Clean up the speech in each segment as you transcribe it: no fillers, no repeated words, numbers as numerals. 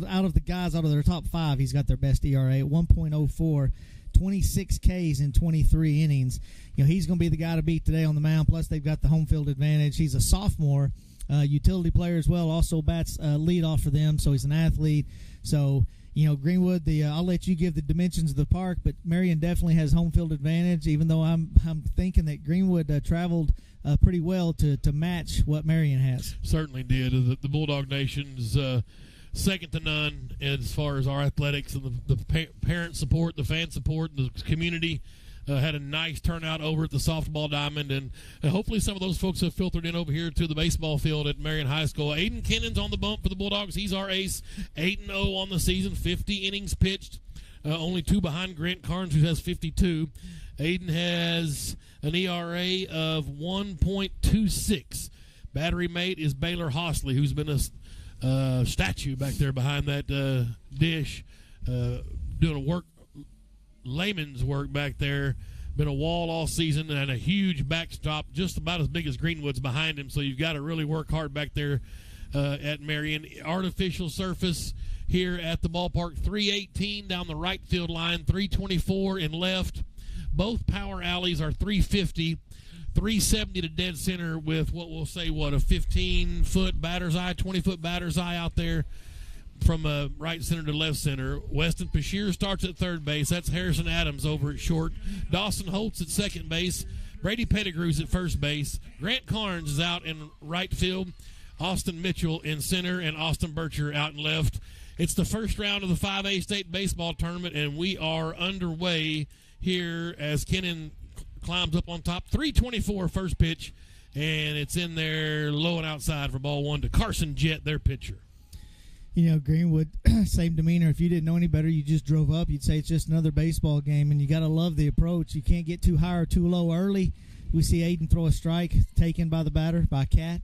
out of their top 5, he's got their best ERA at 1.04, 26 Ks in 23 innings. He's going to be the guy to beat today on the mound. Plus, they've got the home field advantage. He's a sophomore, utility player as well. Also bats leadoff for them, so he's an athlete. So, Greenwood, I'll let you give the dimensions of the park, but Marion definitely has home field advantage, even though I'm thinking that Greenwood traveled pretty well to match what Marion has. Certainly did. The Bulldog Nation's second to none as far as our athletics, and the parent support, the fan support, the community had a nice turnout over at the softball diamond, and hopefully some of those folks have filtered in over here to the baseball field at Marion High School. Aiden Kennon's on the bump for the Bulldogs. He's our ace, 8-0 on the season, 50 innings pitched, only 2 behind Grant Carnes, who has 52. Aiden has an ERA of 1.26. Battery mate is Baylor Hostley, who's been a statue back there behind that dish, doing layman's work back there. Been a wall all season and a huge backstop, just about as big as Greenwood's behind him. So you've got to really work hard back there at Marion. Artificial surface here at the ballpark. 318 down the right field line, 324 in left. Both power alleys are 350. 370 to dead center with what we'll say, a 15-foot batter's eye, 20-foot batter's eye out there from right center to left center. Weston Pashear starts at third base. That's Harrison Adams over at short. Dawson Holtz at second base. Brady Pettigrew's at first base. Grant Carnes is out in right field. Austin Mitchell in center, and Austin Bircher out in left. It's the first round of the 5A state baseball tournament, and we are underway here as Kennan climbs up on top. 3:24 first pitch, and it's in there low and outside for ball one to Carson Jett, their pitcher. Greenwood, same demeanor. If you didn't know any better, you just drove up, you'd say it's just another baseball game, and you got to love the approach. You can't get too high or too low early. We see Aiden throw a strike taken by the batter, by Cat.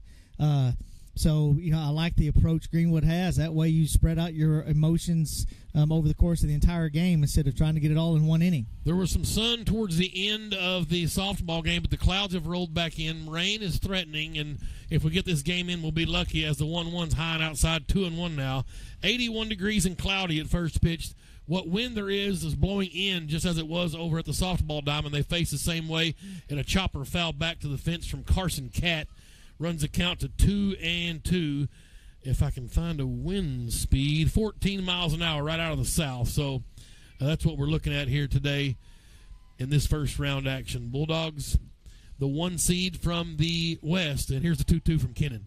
So, I like the approach Greenwood has. That way you spread out your emotions over the course of the entire game instead of trying to get it all in one inning. There was some sun towards the end of the softball game, but the clouds have rolled back in. Rain is threatening, and if we get this game in, we'll be lucky as the 1-1's high and outside, 2-1 now. 81 degrees and cloudy at first pitch. What wind there is blowing in just as it was over at the softball diamond. They face the same way, and a chopper fouled back to the fence from Carson Cat. Runs the count to 2-2. If I can find a wind speed, 14 miles an hour right out of the south. So that's what we're looking at here today in this first round action. Bulldogs, the 1 seed from the west. And here's the 2-2 from Kennan.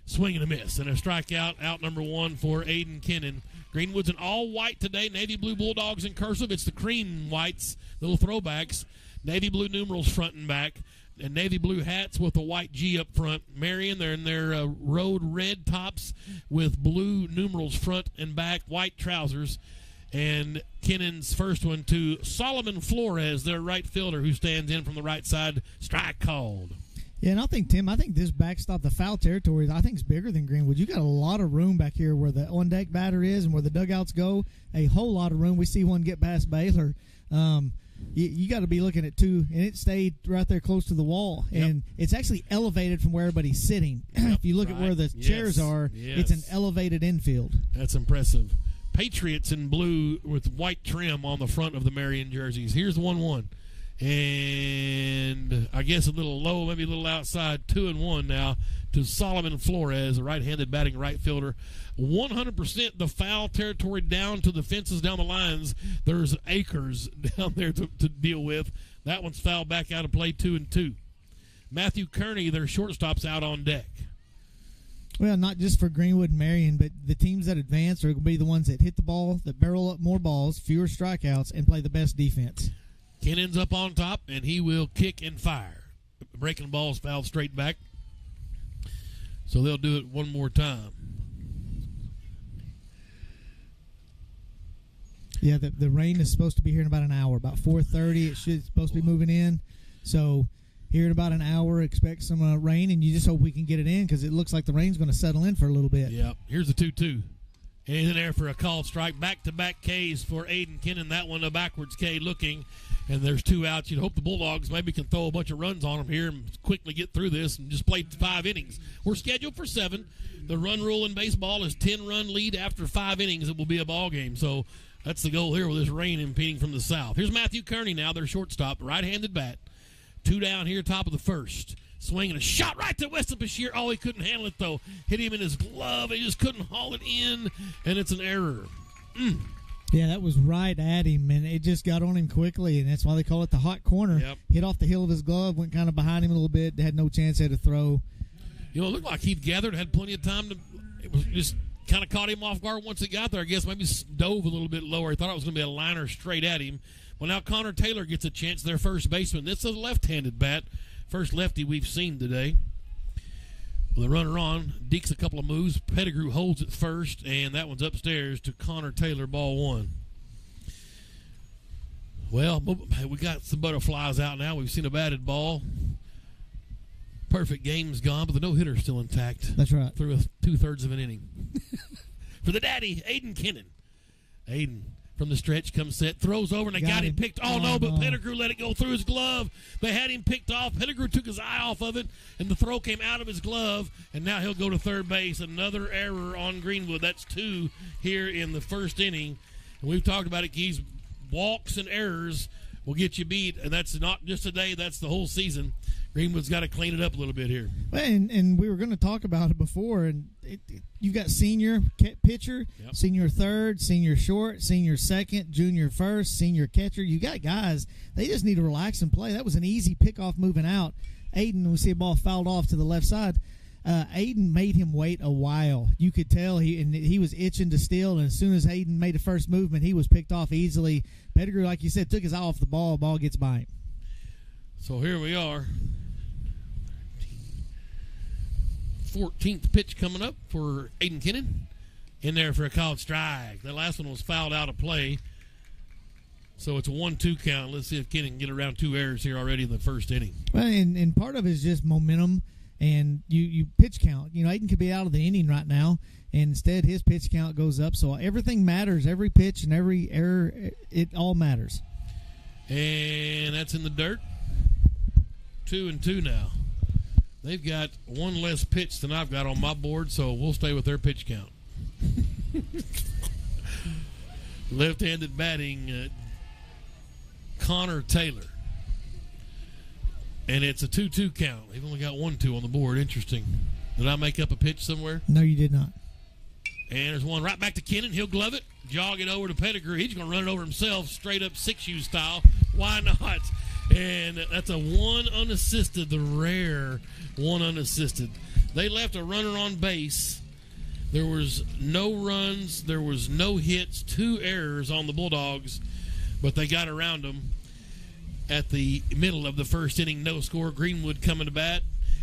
Swing and a miss. And a strikeout, out number 1 for Aiden Kennan. Greenwood's in all white today. Navy blue Bulldogs in cursive. It's the cream whites, little throwbacks. Navy blue numerals front and back. And navy blue hats with a white G up front. Marion, they're in their road red tops with blue numerals front and back, white trousers. And Kennan's first one to Solomon Flores, their right fielder, who stands in from the right side. Strike called. Yeah, and I think this backstop, the foul territory, I think is bigger than Greenwood. You got a lot of room back here where the on-deck batter is and where the dugouts go. A whole lot of room. We see one get past Baylor. You got to be looking at 2, and it stayed right there close to the wall. Yep. And it's actually elevated from where everybody's sitting. If you look at where the chairs are, it's an elevated infield. That's impressive. Patriots in blue with white trim on the front of the Marion jerseys. Here's the 1-1. And I guess a little low, maybe a little outside, 2-1 now to Solomon Flores, a right-handed batting right fielder. 100% the foul territory down to the fences down the lines. There's acres down there to deal with. That one's fouled back out of play, 2-2. Matthew Kearney, their shortstop's out on deck. Well, not just for Greenwood and Marion, but the teams that advance are going to be the ones that hit the ball, that barrel up more balls, fewer strikeouts, and play the best defense. Kennan's up on top, and he will kick and fire. Breaking ball's fouled straight back. So they'll do it one more time. Yeah, the rain is supposed to be here in about an hour. About 4:30, it's supposed to be moving in. So here in about an hour, expect some rain, and you just hope we can get it in because it looks like the rain's going to settle in for a little bit. Yeah, here's the 2-2. And he's in there for a called strike. Back-to-back Ks for Aiden Kennan. That one a backwards K looking. and there's 2 outs. You'd hope the Bulldogs maybe can throw a bunch of runs on them here and quickly get through this and just play 5 innings. We're scheduled for 7. The run rule in baseball is 10-run lead after 5 innings. It will be a ball game. So that's the goal here with this rain impeding from the south. Here's Matthew Kearney now, their shortstop, right-handed bat. 2 down here, top of the first. Swinging a shot right to Weston Bashir. Oh, he couldn't handle it, though. Hit him in his glove. He just couldn't haul it in, and it's an error. Yeah, that was right at him, and it just got on him quickly, and that's why they call it the hot corner. Yep. Hit off the heel of his glove, went kind of behind him a little bit, had no chance at a throw. You know, it looked like he'd gathered, had plenty of time to. It was just kind of caught him off guard once it got there. I guess maybe dove a little bit lower. He thought it was going to be a liner straight at him. Well, now Connor Taylor gets a chance, their first baseman. This is a left-handed bat, first lefty we've seen today. With a runner on, dekes a couple of moves. Pettigrew holds it first, and that one's upstairs to Connor Taylor, ball 1. Well, we got some butterflies out now. We've seen a batted ball. Perfect game's gone, but the no-hitter's still intact. That's right. Through 2/3 of an inning. For the daddy, Aiden Kennan. Aiden from the stretch comes set, throws over, and they got him picked. Oh, no, but Pettigrew let it go through his glove. They had him picked off. Pettigrew took his eye off of it, and the throw came out of his glove, and now he'll go to third base. Another error on Greenwood. That's 2 here in the first inning. And we've talked about it, Keys. Walks and errors will get you beat, and that's not just today, that's the whole season. Greenwood's got to clean it up a little bit here. And we were going to talk about it before, and you've got senior pitcher, yep, senior third, senior short, senior second, junior first, senior catcher. You got guys, they just need to relax and play. That was an easy pickoff moving out. Aiden, we see a ball fouled off to the left side. Aiden made him wait a while. You could tell he was itching to steal, and as soon as Aiden made the first movement, he was picked off easily. Pettigrew, like you said, took his eye off the ball. Ball gets by him. So here we are. 14th pitch coming up for Aiden Kennan. In there for a called strike. The last one was fouled out of play. So it's a 1-2 count. Let's see if Kennan can get around 2 errors here already in the first inning. Well, and part of it is just momentum and you pitch count. You know, Aiden could be out of the inning right now, and instead his pitch count goes up. So everything matters. Every pitch and every error, it all matters. And that's in the dirt. 2-2 now. They've got 1 less pitch than I've got on my board, so we'll stay with their pitch count. Left-handed batting, Connor Taylor. And it's a 2-2 count. They've only got 1-2 on the board. Interesting. Did I make up a pitch somewhere? No, you did not. And there's one right back to Kennan. He'll glove it, jog it over to Pettigrew. He's going to run it over himself, straight up 6U style. Why not? And that's a 1 unassisted, the rare 1 unassisted. They left a runner on base. There was no runs. There was no hits. 2 errors on the Bulldogs, but they got around them at the middle of the first inning. No score. Greenwood coming to bat.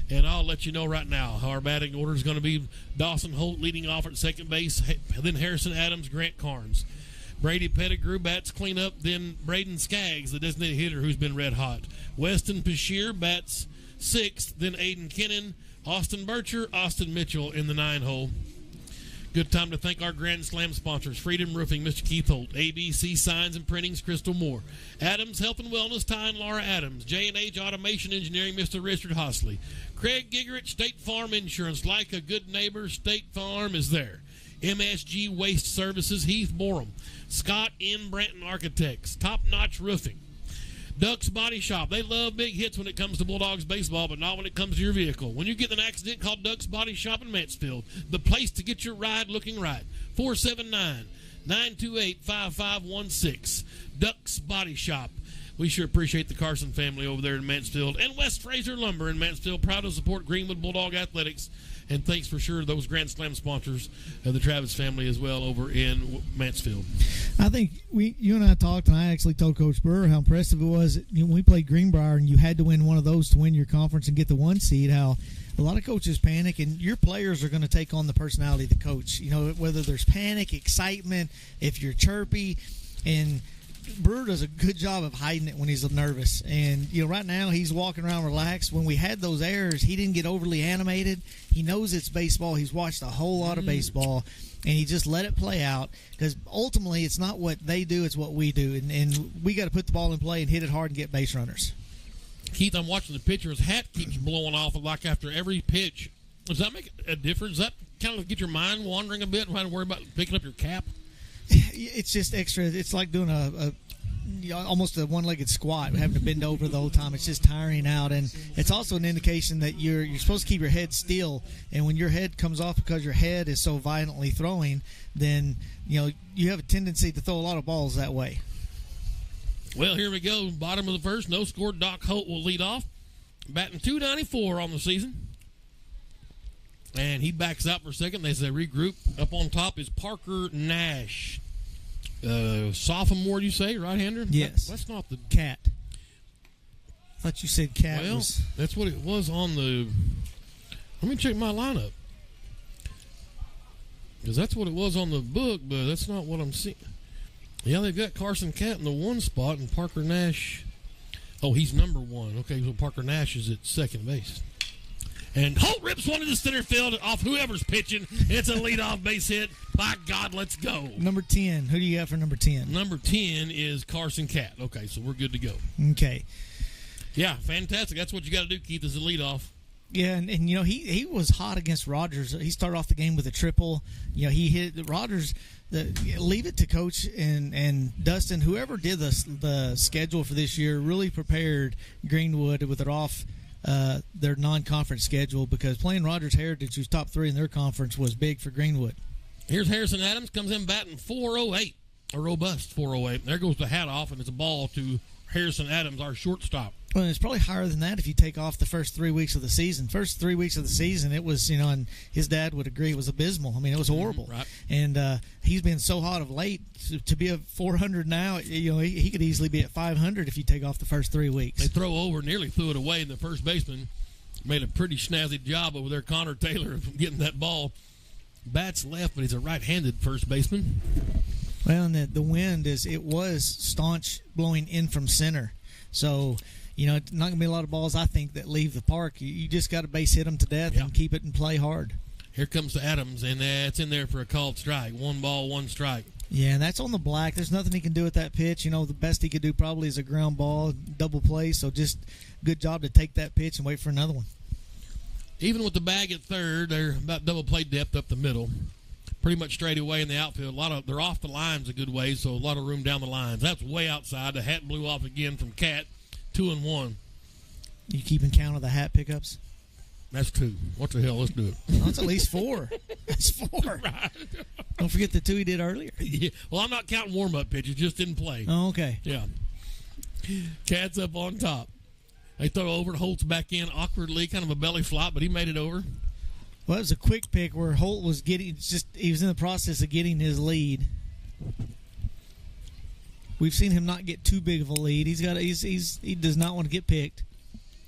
And I'll let you know right now how our batting order is going to be. Dawson Holt leading off at second base, then Harrison Adams, Grant Carnes. Brady Pettigrew bats clean up, then Braden Skaggs, the designated hitter who's been red hot. Weston Bashir bats 6th, then Aiden Kennan, Austin Bircher, Austin Mitchell in the 9-hole. Good time to thank our Grand Slam sponsors, Freedom Roofing, Mr. Keith Holt, ABC Signs and Printings, Crystal Moore, Adams Health and Wellness, Ty and Laura Adams, J&H Automation Engineering, Mr. Richard Hosley, Craig Gigerich, State Farm Insurance. Like a good neighbor, State Farm is there. MSG Waste Services, Heath Borum, Scott N. Branton Architects, Top Notch Roofing, Ducks Body Shop. They love big hits when it comes to Bulldogs baseball, but not when it comes to your vehicle. When you get in an accident, call Ducks Body Shop in Mansfield, the place to get your ride looking right. 479-928-5516. Ducks Body Shop. We sure appreciate the Carson family over there in Mansfield. And West Fraser Lumber in Mansfield, proud to support Greenwood Bulldog Athletics. And thanks for sure those Grand Slam sponsors of the Travis family as well over in Mansfield. I think you and I talked, and I actually told Coach Burr how impressive it was when we played Greenbrier and you had to win one of those to win your conference and get the 1 seed, how a lot of coaches panic, and your players are going to take on the personality of the coach. You know, whether there's panic, excitement, if you're chirpy, and Brewer does a good job of hiding it when he's nervous. And, you know, right now he's walking around relaxed. When we had those errors, he didn't get overly animated. He knows it's baseball. He's watched a whole lot of baseball. and you just let it play out, because ultimately it's not what they do, it's what we do, and we got to put the ball in play and hit it hard and get base runners. Keith, I'm watching the pitcher. His hat keeps blowing off like after every pitch. Does that make a difference? Does that kind of get your mind wandering a bit and trying to worry about picking up your cap? It's just extra. It's like doing almost a one-legged squat, having to bend over the whole time. It's just tiring out, and it's also an indication that you're supposed to keep your head still. And when your head comes off because your head is so violently throwing, then you have a tendency to throw a lot of balls that way. Well, here we go. Bottom of the first, no score. Doc Holt will lead off, batting .294 on the season. And he backs out for a second as they regroup. Up on top is Parker Nash. Sophomore, you say, right-hander? Yes. That's not the... Cat. I thought you said Cat. Well, that's what it was on the... Let me check my lineup. Because that's what it was on the book, but that's not what I'm seeing. Yeah, they've got Carson Cat in the 1 spot, and Parker Nash... Oh, he's number 1. Okay, so Parker Nash is at second base. And Holt rips one to the center field off whoever's pitching. It's a leadoff base hit. By God, let's go. Number 10. Who do you got for number 10? Number 10 is Carson Cat. Okay, so we're good to go. Okay. Yeah, fantastic. That's what you got to do, Keith, is a leadoff. Yeah, and he was hot against Rogers. He started off the game with a triple. He hit Rogers. Leave it to Coach and Dustin. Whoever did the schedule for this year really prepared Greenwood with it off their non-conference schedule, because playing Rogers Heritage, who's top 3 in their conference, was big for Greenwood. Here's Harrison Adams, comes in batting .408, a robust .408. There goes the hat off, and it's a ball to Harrison Adams, our shortstop. Well, it's probably higher than that if you take off the first 3 weeks of the season. First 3 weeks of the season, it was, and his dad would agree, it was abysmal. I mean, it was horrible. Right. And he's been so hot of late. To be at 400 now, he could easily be at 500 if you take off the first 3 weeks. They throw over, nearly threw it away, and the first baseman made a pretty snazzy job over there, Connor Taylor, of getting that ball. Bats left, but he's a right-handed first baseman. Well, and the wind was staunch, blowing in from center. So, it's not going to be a lot of balls, I think, that leave the park. You just got to base hit them to death and keep it and play hard. Here comes to Adams, and that's in there for a called strike. 1 ball, 1 strike. Yeah, and that's on the black. There's nothing he can do with that pitch. The best he could do probably is a ground ball, double play. So just good job to take that pitch and wait for another one. Even with the bag at third, they're about double play depth up the middle. Pretty much straight away in the outfield. They're off the lines a good way, so a lot of room down the lines. That's way outside. The hat blew off again from Cat. 2-1. You keeping count of the hat pickups? That's 2. What the hell? Let's do it. Well, that's at least 4. That's 4. Right. Don't forget the 2 he did earlier. Yeah. Well, I'm not counting warm-up pitches. Just didn't play. Oh, okay. Yeah. Cat's up on top. They throw over and Holt's back in awkwardly, kind of a belly flop, but he made it over. Well, it was a quick pick where Holt was he was in the process of getting his lead. We've seen him not get too big of a lead. He does not want to get picked.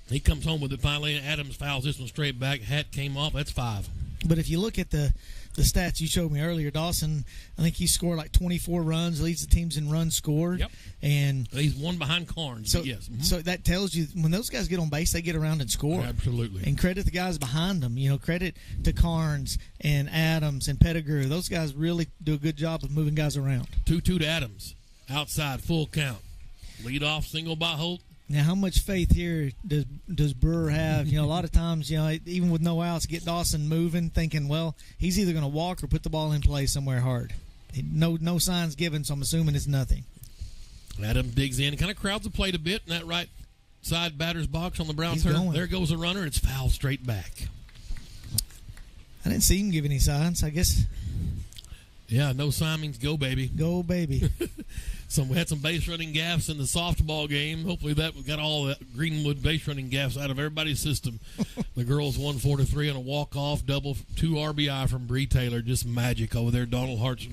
He comes home with it finally. Adams fouls this one straight back. Hat came off. That's 5. But if you look at the stats you showed me earlier, Dawson, I think he scored like 24 runs, leads the teams in runs scored. Yep. And he's 1 behind Carnes. So, yes. Mm-hmm. So that tells you when those guys get on base, they get around and score. Absolutely. And credit the guys behind them. Credit to Carnes and Adams and Pettigrew. Those guys really do a good job of moving guys around. 2-2 to Adams. Outside, full count. Lead off single by Holt. Now, how much faith here does Brewer have? A lot of times, even with no outs, get Dawson moving, thinking, well, he's either going to walk or put the ball in play somewhere hard. No signs given, so I'm assuming it's nothing. Adams digs in, kind of crowds the plate a bit in that right side batter's box on the brown turn. There goes a runner. It's fouled straight back. I didn't see him give any signs, I guess. Yeah, no sign means go, baby. Go, baby. We had some base running gaffes in the softball game. Hopefully that got all that Greenwood base running gaffes out of everybody's system. The girls won 4-3 on a walk-off double, 2 RBI from Bree Taylor. Just magic over there. Donald Hart's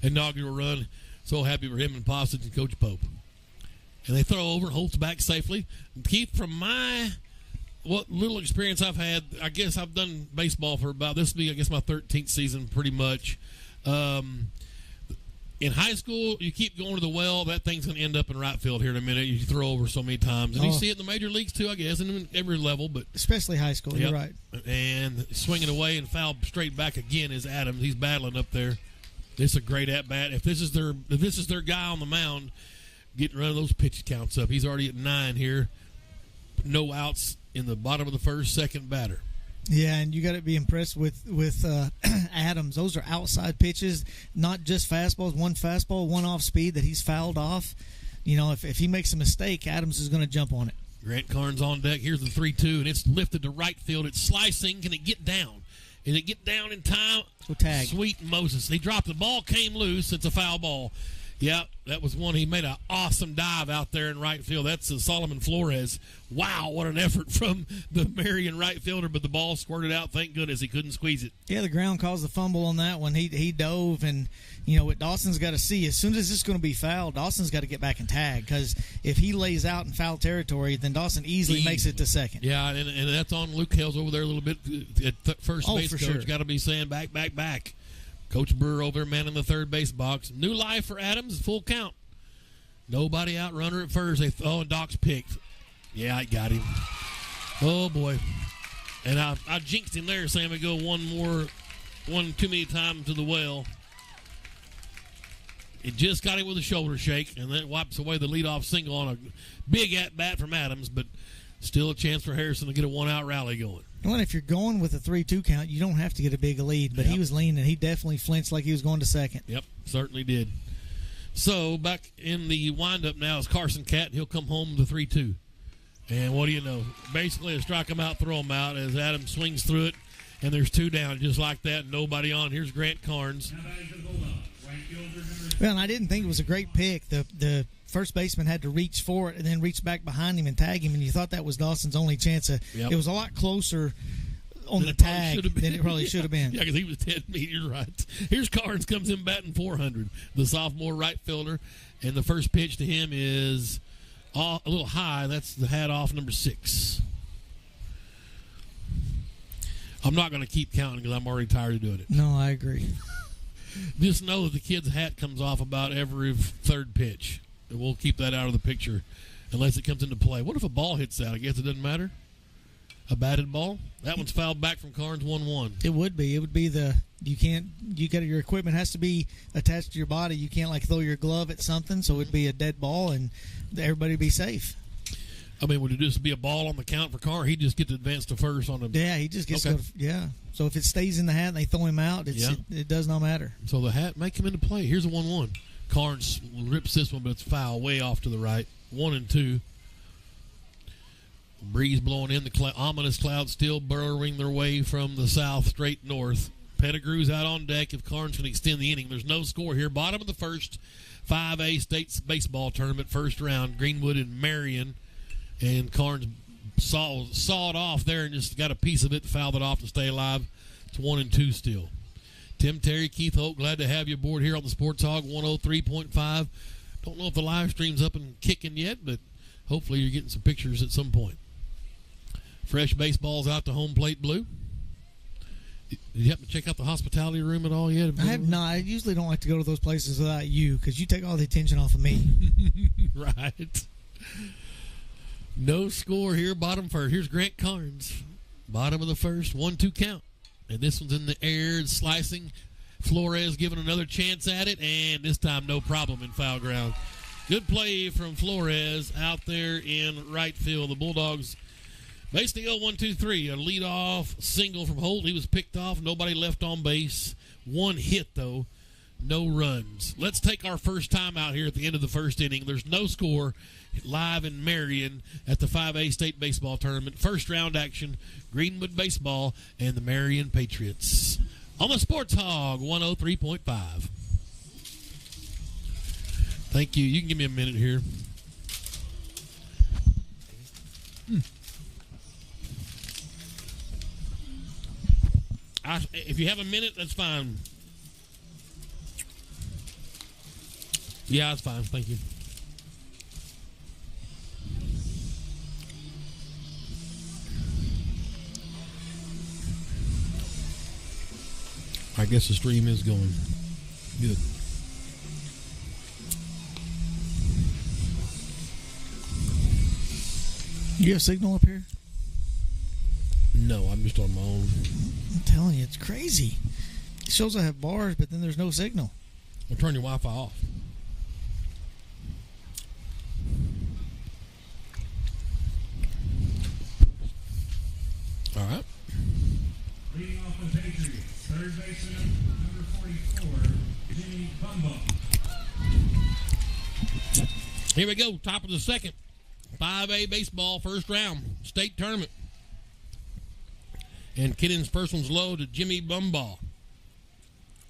inaugural run. So happy for him and Postage and Coach Pope. And they throw over and Holt's back safely. Keith, from what little experience I've had, I guess I've done baseball for this will be, I guess, my 13th season pretty much. In high school, you keep going to the well, that thing's going to end up in right field here in a minute. You throw over so many times. And you see it in the major leagues, too, I guess, and in every level. But especially high school, You're right. And swinging away and foul straight back again is Adams. He's battling up there. This is a great at-bat. If this is their guy on the mound, getting rid of those pitch counts up. He's already at 9 here. No outs in the bottom of the first, second batter. Yeah, and you got to be impressed with Adams. Those are outside pitches, not just fastballs. One fastball, one off speed that he's fouled off. You know, if he makes a mistake, Adams is going to jump on it. Grant Carnes on deck. Here's the 3-2, and it's lifted to right field. It's slicing. Can it get down? Can it get down in time? Tag. Sweet Moses. He dropped the ball, came loose. It's a foul ball. Yeah, that was one. He made an awesome dive out there in right field. That's Solomon Flores. Wow, what an effort from the Marion right fielder, but the ball squirted out. Thank goodness he couldn't squeeze it. Yeah, the ground caused the fumble on that one. He dove, and, you know, what Dawson's got to see, as soon as this is going to be fouled, Dawson's got to get back and tag, because if he lays out in foul territory, then Dawson easily makes it to second. Yeah, and that's on Luke Hales over there a little bit at first base. For coach sure. Got to be saying back, back, back. Coach Burr over there manning the third base box. New life for Adams, full count. Nobody out runner at first. And Doc's picked. Yeah, I got him. Oh, boy. And I jinxed him there, saying we go one too many times to the well. It just got him with a shoulder shake, and then wipes away the leadoff single on a big at-bat from Adams, but still a chance for Harrison to get a one-out rally going. Well, if you're going with a 3-2 count, you don't have to get a big lead, but He was leaning. He definitely flinched like he was going to second. Yep, certainly did. So, back in the windup now is Carson Catt. He'll come home to 3-2. And what do you know? Basically, a strike him out, throw him out as Adams swings through it, and there's 2 down just like that. Nobody on. Here's Grant Carnes. Well, and I didn't think it was a great pick. The first baseman had to reach for it and then reach back behind him and tag him, and you thought that was Dawson's only chance. It was a lot closer on the tag than it probably should have been. Yeah, because he was dead meat. You're right. Here's Carnes, comes in batting 400, the sophomore right fielder, and the first pitch to him is a little high. That's the hat off, number 6. I'm not going to keep counting because I'm already tired of doing it. No, I agree. Just know that the kid's hat comes off about every third pitch. And we'll keep that out of the picture unless it comes into play. What if a ball hits out? I guess it doesn't matter. A batted ball? That one's fouled back from Carnes, 1-1. It would be. It would be your equipment has to be attached to your body. You can't like throw your glove at something, so it would be a dead ball and everybody would be safe. I mean, would it just be a ball on the count for Carnes? He'd just get to advance to first on him. Yeah, he just gets to go. So if it stays in the hat and they throw him out, it does not matter. So the hat may come into play. Here's a 1-1. Carnes rips this one, but it's foul way off to the right. 1-2. Breeze blowing in, the ominous clouds still burrowing their way from the south straight north. Pettigrew's out on deck if Carnes can extend the inning. There's no score here. Bottom of the first, 5A State's baseball tournament, first round, Greenwood and Marion. And Carnes sawed off there and just got a piece of it, fouled it off to stay alive. It's 1-2 still. Tim Terry, Keith Holt, glad to have you aboard here on the Sports Hog 103.5. Don't know if the live stream's up and kicking yet, but hopefully you're getting some pictures at some point. Fresh baseballs out to home plate blue. Did you happen to check out the hospitality room at all yet? I have not. I usually don't like to go to those places without you because you take all the attention off of me. Right. No score here, bottom first. Here's Grant Carnes. Bottom of the first, 1-2 count. And this one's in the air, slicing. Flores giving another chance at it, and this time no problem in foul ground. Good play from Flores out there in right field. The Bulldogs basically go 1-2-3. A leadoff single from Holt. He was picked off. Nobody left on base. One hit, though. No runs. Let's take our first time out here at the end of the first inning. There's no score live in Marion at the 5A State Baseball Tournament. First round action, Greenwood Baseball and the Marion Patriots. On the Sports Hog 103.5. Thank you. You can give me a minute here. If you have a minute, that's fine. Yeah, that's fine. Thank you. I guess the stream is going. Good. You have signal up here? No, I'm just on my own. I'm telling you, it's crazy. It shows I have bars, but then there's no signal. Well, turn your Wi-Fi off. All right. Leading off the Patriots, third baseman, number 44, Jimmy Bumbo. Here we go, top of the second. 5A baseball, first round, state tournament. And Kennan's first one's low to Jimmy Bumbaugh.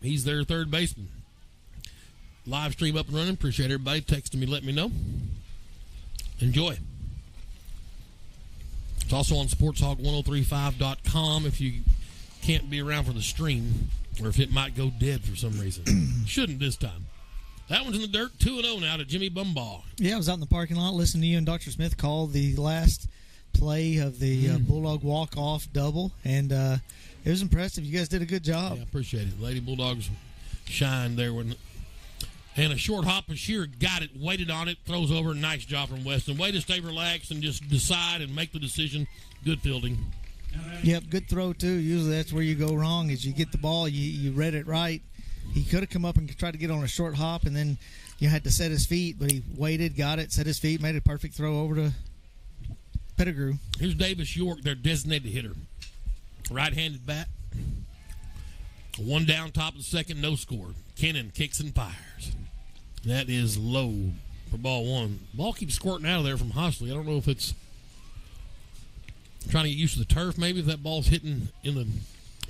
He's their third baseman. Live stream up and running. Appreciate everybody texting me, letting me know. Enjoy. It's also on sportshog1035.com if you can't be around for the stream or if it might go dead for some reason. Shouldn't this time. That one's in the dirt, 2-0 now to Jimmy Bumbaugh. Yeah, I was out in the parking lot listening to you and Dr. Smith call the last play of the Bulldog walk-off double, and it was impressive. You guys did a good job. Yeah, I appreciate it. Lady Bulldogs shined there. And a short hop, Bashir got it, waited on it, throws over. Nice job from Weston. Way to stay relaxed and just decide and make the decision. Good fielding. Yep, good throw, too. Usually that's where you go wrong is you get the ball, you read it right. He could have come up and tried to get on a short hop, and then you had to set his feet, but he waited, got it, set his feet, made a perfect throw over to Pettigrew. Here's Davis York, their designated hitter. Right-handed bat. One down, top of the second, no score. Kennan kicks and fires. That is low for ball one. Ball keeps squirting out of there from Hostley. I don't know if it's trying to get used to the turf, maybe, if that ball's hitting in the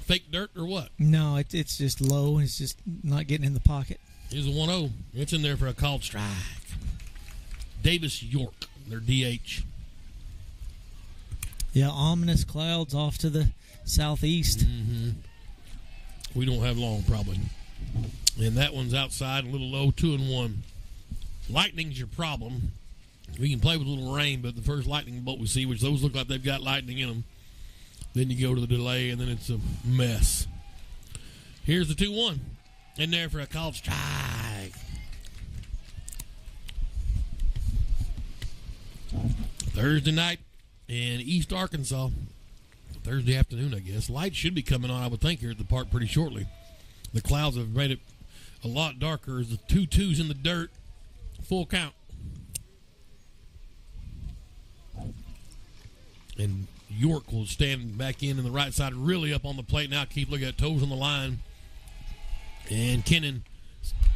fake dirt or what. No, it's just low, and it's just not getting in the pocket. Here's a 1-0. It's in there for a called strike. Davis York, their DH. Yeah, ominous clouds off to the southeast. Mm-hmm. We don't have long, probably. And that one's outside, a little low, 2-1. Lightning's your problem. We can play with a little rain, but the first lightning bolt we see, which those look like they've got lightning in them, then you go to the delay, and then it's a mess. Here's the 2-1. In there for a called strike. Thursday night in East Arkansas. Thursday afternoon, I guess. Light should be coming on, I would think, here at the park pretty shortly. The clouds have made it a lot darker as the 2-2's in the dirt. Full count. And York will stand back in the right side, really up on the plate now. Keep looking at toes on the line. And Kennan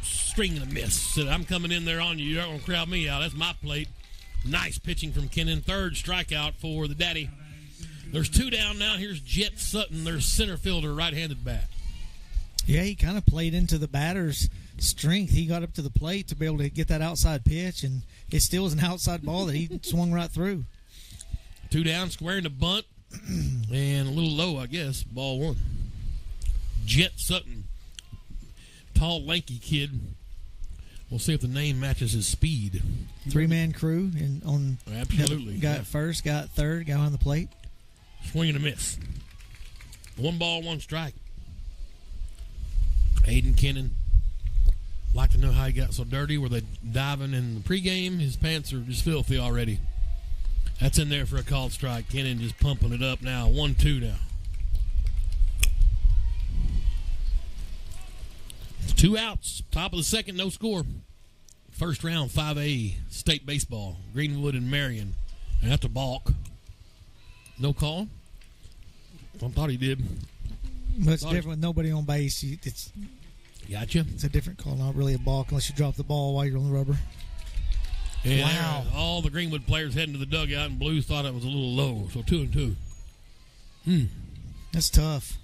stringing a miss. Said, I'm coming in there on you. You're not going to crowd me out. That's my plate. Nice pitching from Kennan. Third strikeout for the daddy. There's two down now. Here's Jet Sutton, their center fielder, right-handed bat. Yeah, he kind of played into the batter's strength. He got up to the plate to be able to get that outside pitch, and it still was an outside ball that he swung right through. Two down, squaring the bunt, and a little low, I guess. Ball one. Jet Sutton, tall, lanky kid. We'll see if the name matches his speed. Three-man crew. And Absolutely. Got first, got third, got on the plate. Swing and a miss. 1 ball, 1 strike. Aiden Kennan. Like to know how he got so dirty. Were they diving in the pregame? His pants are just filthy already. That's in there for a called strike. Kennan just pumping it up now. 1-2 now. 2 outs. Top of the second, no score. First round, 5A state baseball. Greenwood and Marion. And that's a balk. No call? I thought he did. But it's different with nobody on base. It's Gotcha. It's a different call, not really a balk unless you drop the ball while you're on the rubber. And wow. All the Greenwood players heading to the dugout, and Blues thought it was a little low. So 2-2. That's tough.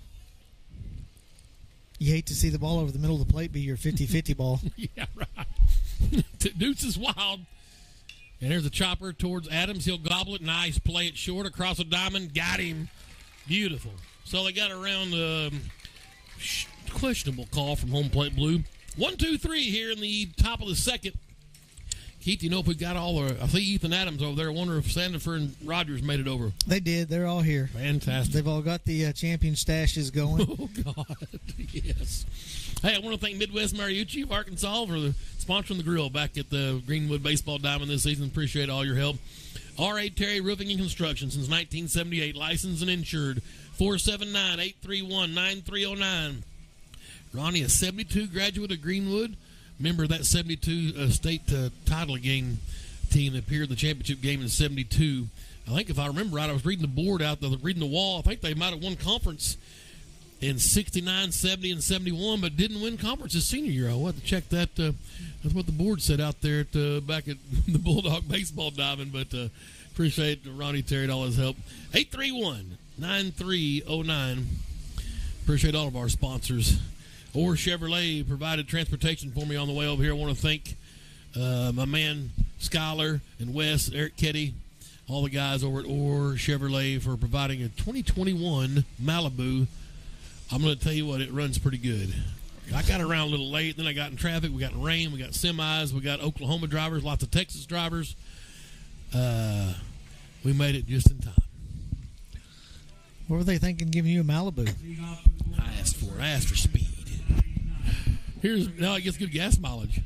You hate to see the ball over the middle of the plate be your 50-50 ball. Yeah, right. Deuce is wild. And there's a chopper towards Adams. He'll gobble it. Nice play it short across a diamond. Got him. Beautiful. So they got around the questionable call from home plate blue. 1-2-3 here in the top of the second. Keith, you know if we got all the... I see Ethan Adams over there. I wonder if Sandifer and Rogers made it over. They did. They're all here. Fantastic. They've all got the champion stashes going. Oh, God. Yes. Hey, I want to thank Midwest Mariucci of Arkansas for sponsoring the grill back at the Greenwood Baseball Diamond this season. Appreciate all your help. R.A. Terry Roofing and Construction since 1978. Licensed and insured. 479-831-9309. Ronnie, a 72 graduate of Greenwood. Member of that 72 state title game team that appeared in the championship game in 72. I think if I remember right, I was reading the board out there, reading the wall. I think they might have won conference in 69, 70, and 71, but didn't win conference his senior year. I'll have to check that. That's what the board said out there back at the Bulldog baseball diamond. But appreciate Ronnie Terry and all his help. 831-9309. Appreciate all of our sponsors. Orr Chevrolet provided transportation for me on the way over here. I want to thank my man Skyler and Wes, Eric Ketty, all the guys over at Orr Chevrolet for providing a 2021 Malibu. I'm going to tell you what, it runs pretty good. I got around a little late, then I got in traffic. We got rain, we got semis, we got Oklahoma drivers, lots of Texas drivers. We made it just in time. What were they thinking giving you a Malibu? I asked for speed. Now it gets good gas mileage.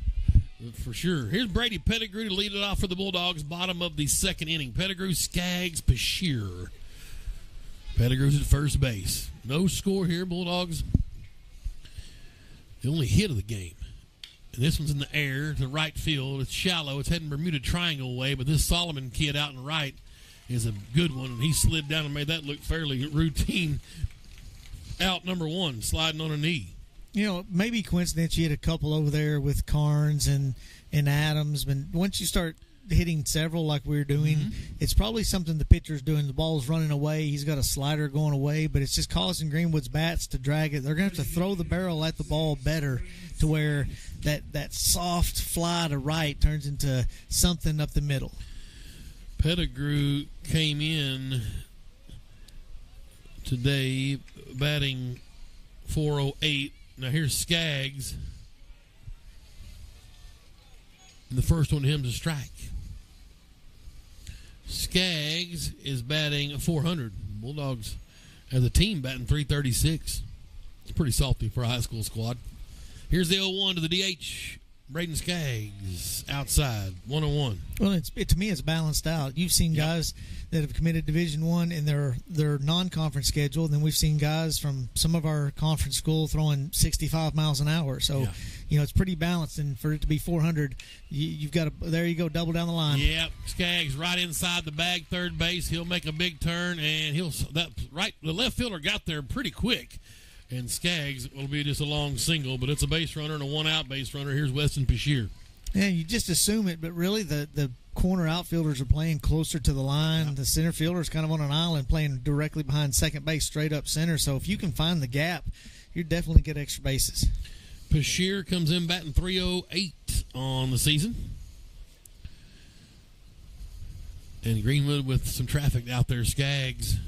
For sure. Here's Brady Pettigrew to lead it off for the Bulldogs. Bottom of the second inning. Pettigrew, Skaggs, Bashir. Pettigrew's at first base. No score here, Bulldogs. The only hit of the game. And this one's in the air to right field. It's shallow. It's heading Bermuda Triangle way, but this Solomon kid out in the right is a good one. And he slid down and made that look fairly routine. Out number one, sliding on a knee. You know, maybe coincidence you hit a couple over there with Carnes and Adams, but once you start hitting several like we were doing, it's probably something the pitcher's doing. The ball's running away. He's got a slider going away, but it's just causing Greenwood's bats to drag it. They're going to have to throw the barrel at the ball better to where that soft fly to right turns into something up the middle. Pettigrew came in today batting .408. Now here's Skaggs. And the first one to him is a strike. Skaggs is batting .400. Bulldogs as a team batting .336. It's pretty salty for a high school squad. Here's the 0-1 to the DH. Braden Skaggs outside, 1-1. Well, to me, it's balanced out. You've seen guys that have committed Division I in their non-conference schedule, and then we've seen guys from some of our conference school throwing 65 miles an hour. So, you know, it's pretty balanced, and for it to be 400, you've got to, there you go, double down the line. Yep, Skaggs right inside the bag, third base. He'll make a big turn, and the left fielder got there pretty quick. And Skaggs will be just a long single, but it's a base runner and a one-out base runner. Here's Weston Bashir. Yeah, you just assume it, but really the corner outfielders are playing closer to the line. Yep. The center fielder is kind of on an island playing directly behind second base, straight up center. So if you can find the gap, you're definitely get extra bases. Bashir comes in batting .308 on the season. And Greenwood with some traffic out there. Skaggs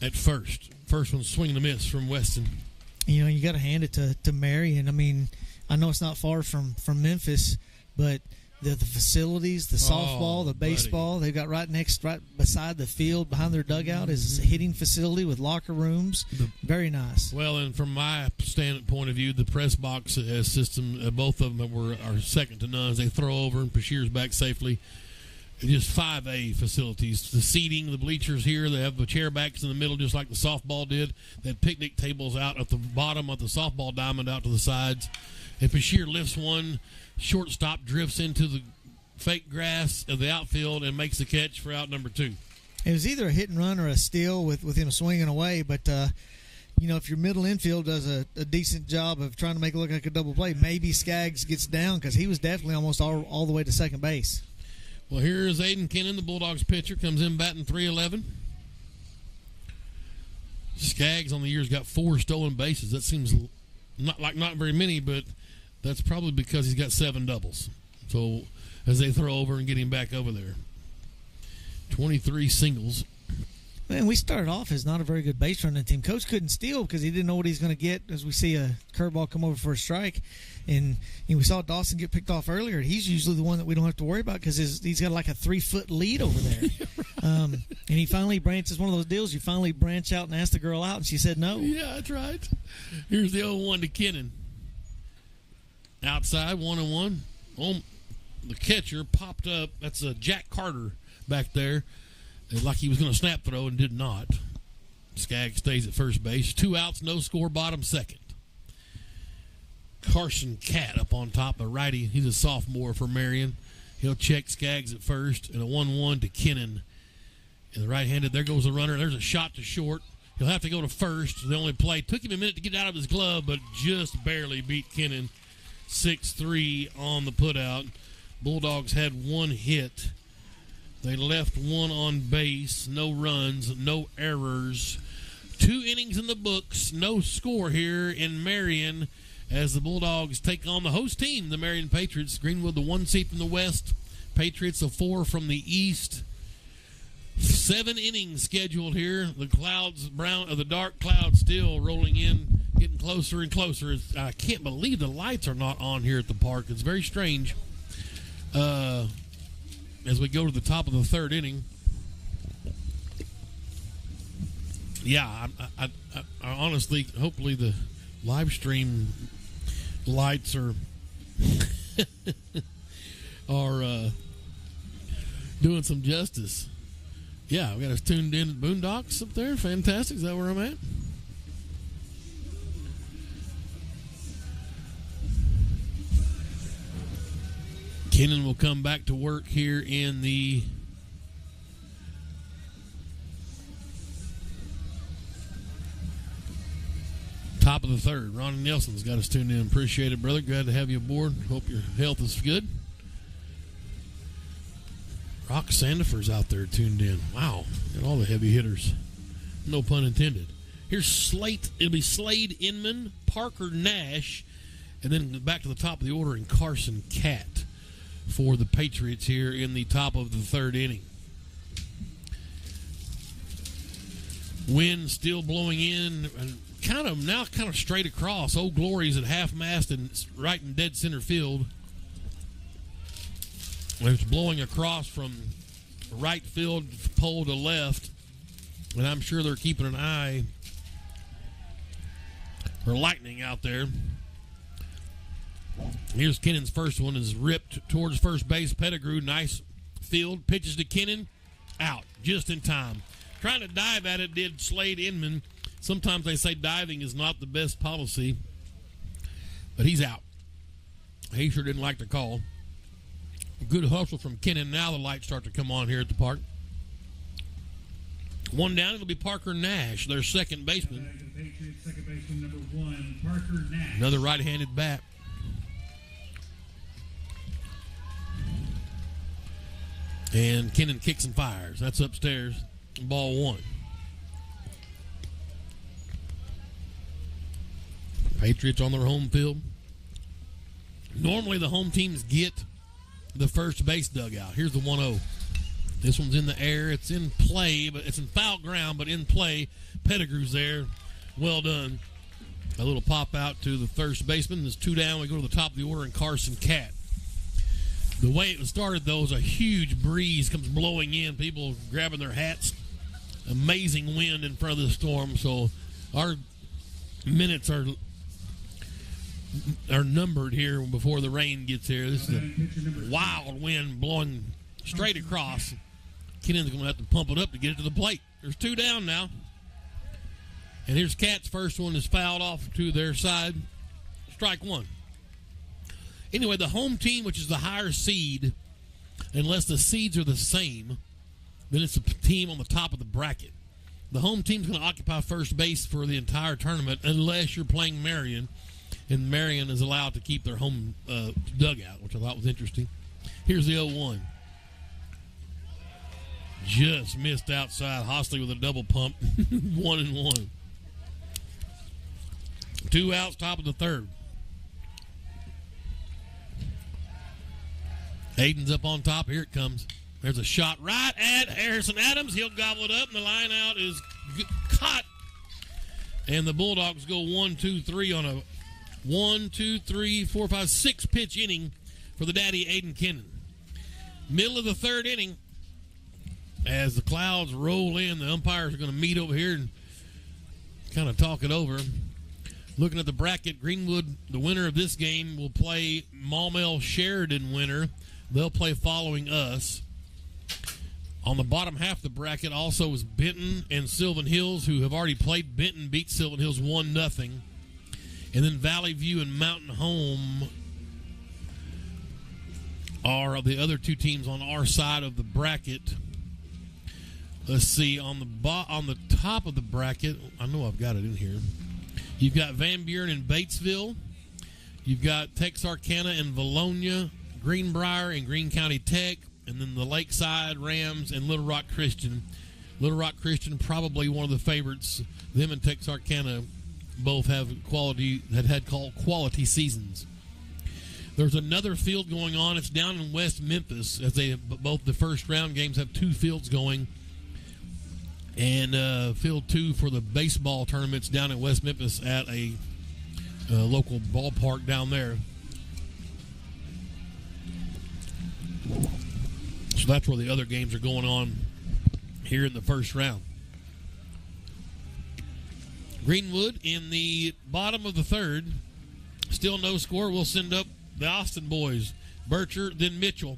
at first. First one swing and a miss from Weston. You know, you got to hand it to Marion. I mean, I know it's not far from Memphis, but the facilities, the softball, the baseball, they've got right beside the field behind their dugout is a hitting facility with locker rooms. Very nice. Well, and from my standpoint of view, the press box system, both of them are second to none. They throw over and Bashir's back safely. Just 5A facilities. The seating, the bleachers here, they have the chair backs in the middle just like the softball did. They had picnic tables out at the bottom of the softball diamond out to the sides. If Bashir lifts one, shortstop drifts into the fake grass of the outfield and makes the catch for out number 2. It was either a hit and run or a steal with him swinging away, but you know, if your middle infield does a decent job of trying to make it look like a double play, maybe Skaggs gets down because he was definitely almost all the way to second base. Well, here's Aiden Kennan, the Bulldogs pitcher, comes in batting .311. Skaggs on the year's got 4 stolen bases. That seems not very many, but that's probably because he's got 7 doubles. So as they throw over and get him back over there, 23 singles. Man, we started off as not a very good base running team. Coach couldn't steal because he didn't know what he's going to get as we see a curveball come over for a strike. And we saw Dawson get picked off earlier. He's usually the one that we don't have to worry about because he's got like a 3-foot lead over there. And he finally branches, one of those deals, you finally branch out and ask the girl out, and she said no. Yeah, that's right. Here's the 0-1 to Kennan. Outside, 1-1. the catcher popped up. That's Jack Carter back there, like he was going to snap throw and did not. Skaggs stays at first base. 2 outs, no score, bottom second. Carson Catt up on top, a righty. He's a sophomore for Marion. He'll check Skaggs at first, and a 1-1 to Kennan. And the right-handed, there goes the runner. There's a shot to short. He'll have to go to first. The only play took him a minute to get out of his glove, but just barely beat Kennan. 6-3 on the putout. Bulldogs had 1 hit. They left 1 on base. No runs, no errors. 2 innings in the books. No score here in Marion as the Bulldogs take on the host team, the Marion Patriots. Greenwood, the 1 seed from the west. Patriots, a 4 from the east. 7 innings scheduled here. The clouds, the dark clouds still rolling in, getting closer and closer. I can't believe the lights are not on here at the park. It's very strange. As we go to the top of the 3rd inning. Yeah, I honestly, hopefully the live stream lights are doing some justice. Yeah, we got us tuned in at Boondocks up there. Fantastic. Is that where I'm at? Kennan will come back to work here in the top of the 3rd. Ronnie Nelson's got us tuned in. Appreciate it, brother. Glad to have you aboard. Hope your health is good. Rock Sandifer's out there tuned in. Wow. Got all the heavy hitters. No pun intended. Here's Slate. It'll be Slade Inman, Parker Nash, and then back to the top of the order in Carson Catt for the Patriots here in the top of the 3rd inning. Wind still blowing in and kind of straight across. Old Glory's at half mast and right in dead center field. It's blowing across from right field pole to left, and I'm sure they're keeping an eye for lightning out there. Here's Kennan's first one, is ripped towards first base. Pettigrew, nice field, pitches to Kennan, out just in time. Trying to dive at it did Slade Inman. Sometimes they say diving is not the best policy, but he's out. He sure didn't like the call. Good hustle from Kennan. Now the lights start to come on here at the park. 1 down. It'll be Parker Nash, their second baseman. Second baseman number 1, Parker Nash. Another right-handed bat. And Kennan kicks and fires. That's upstairs. Ball 1. Patriots on their home field. Normally the home teams get the first base dugout. Here's the 1-0. This one's in the air. It's in play, but it's in foul ground, but in play. Pettigrew's there. Well done. A little pop out to the first baseman. There's 2 down. We go to the top of the order in Carson Catt. The way it was started, though, is a huge breeze comes blowing in. People grabbing their hats. Amazing wind in front of the storm. So our minutes are numbered here before the rain gets here. This is a wild wind blowing straight across. Kennan's going to have to pump it up to get it to the plate. There's 2 down now. And here's Catt's first one is fouled off to their side. Strike 1. Anyway, the home team, which is the higher seed, unless the seeds are the same, then it's a team on the top of the bracket. The home team's going to occupy first base for the entire tournament unless you're playing Marion, and Marion is allowed to keep their home dugout, which I thought was interesting. Here's the 0-1. Just missed outside. Hostley with a double pump. 1-1. 2 outs, top of the 3rd. Aiden's up on top. Here it comes. There's a shot right at Harrison Adams. He'll gobble it up, and the line out is caught. And the Bulldogs go 1-2-3 on a 6 pitch inning for the daddy Aiden Kennan. Middle of the 3rd inning, as the clouds roll in, the umpires are going to meet over here and kind of talk it over. Looking at the bracket, Greenwood, the winner of this game, will play Maumelle Sheridan winner. They'll play following us. On the bottom half of the bracket also is Benton and Sylvan Hills, who have already played. Benton beat Sylvan Hills 1-0. And then Valley View and Mountain Home are the other two teams on our side of the bracket. Let's see, on the top of the bracket, I know I've got it in here. You've got Van Buren and Batesville. You've got Texarkana and Valonia, Greenbrier and Greene County Tech, and then the Lakeside Rams and Little Rock Christian. Little Rock Christian, probably one of the favorites. Them and Texarkana both had quality seasons. There's another field going on. It's down in West Memphis, as both the first round games have two fields going. And field 2 for the baseball tournaments down in West Memphis at a local ballpark down there. So that's where the other games are going on here in the first round. Greenwood in the bottom of the third. Still no score. We'll send up the Austin boys. Bircher, then Mitchell.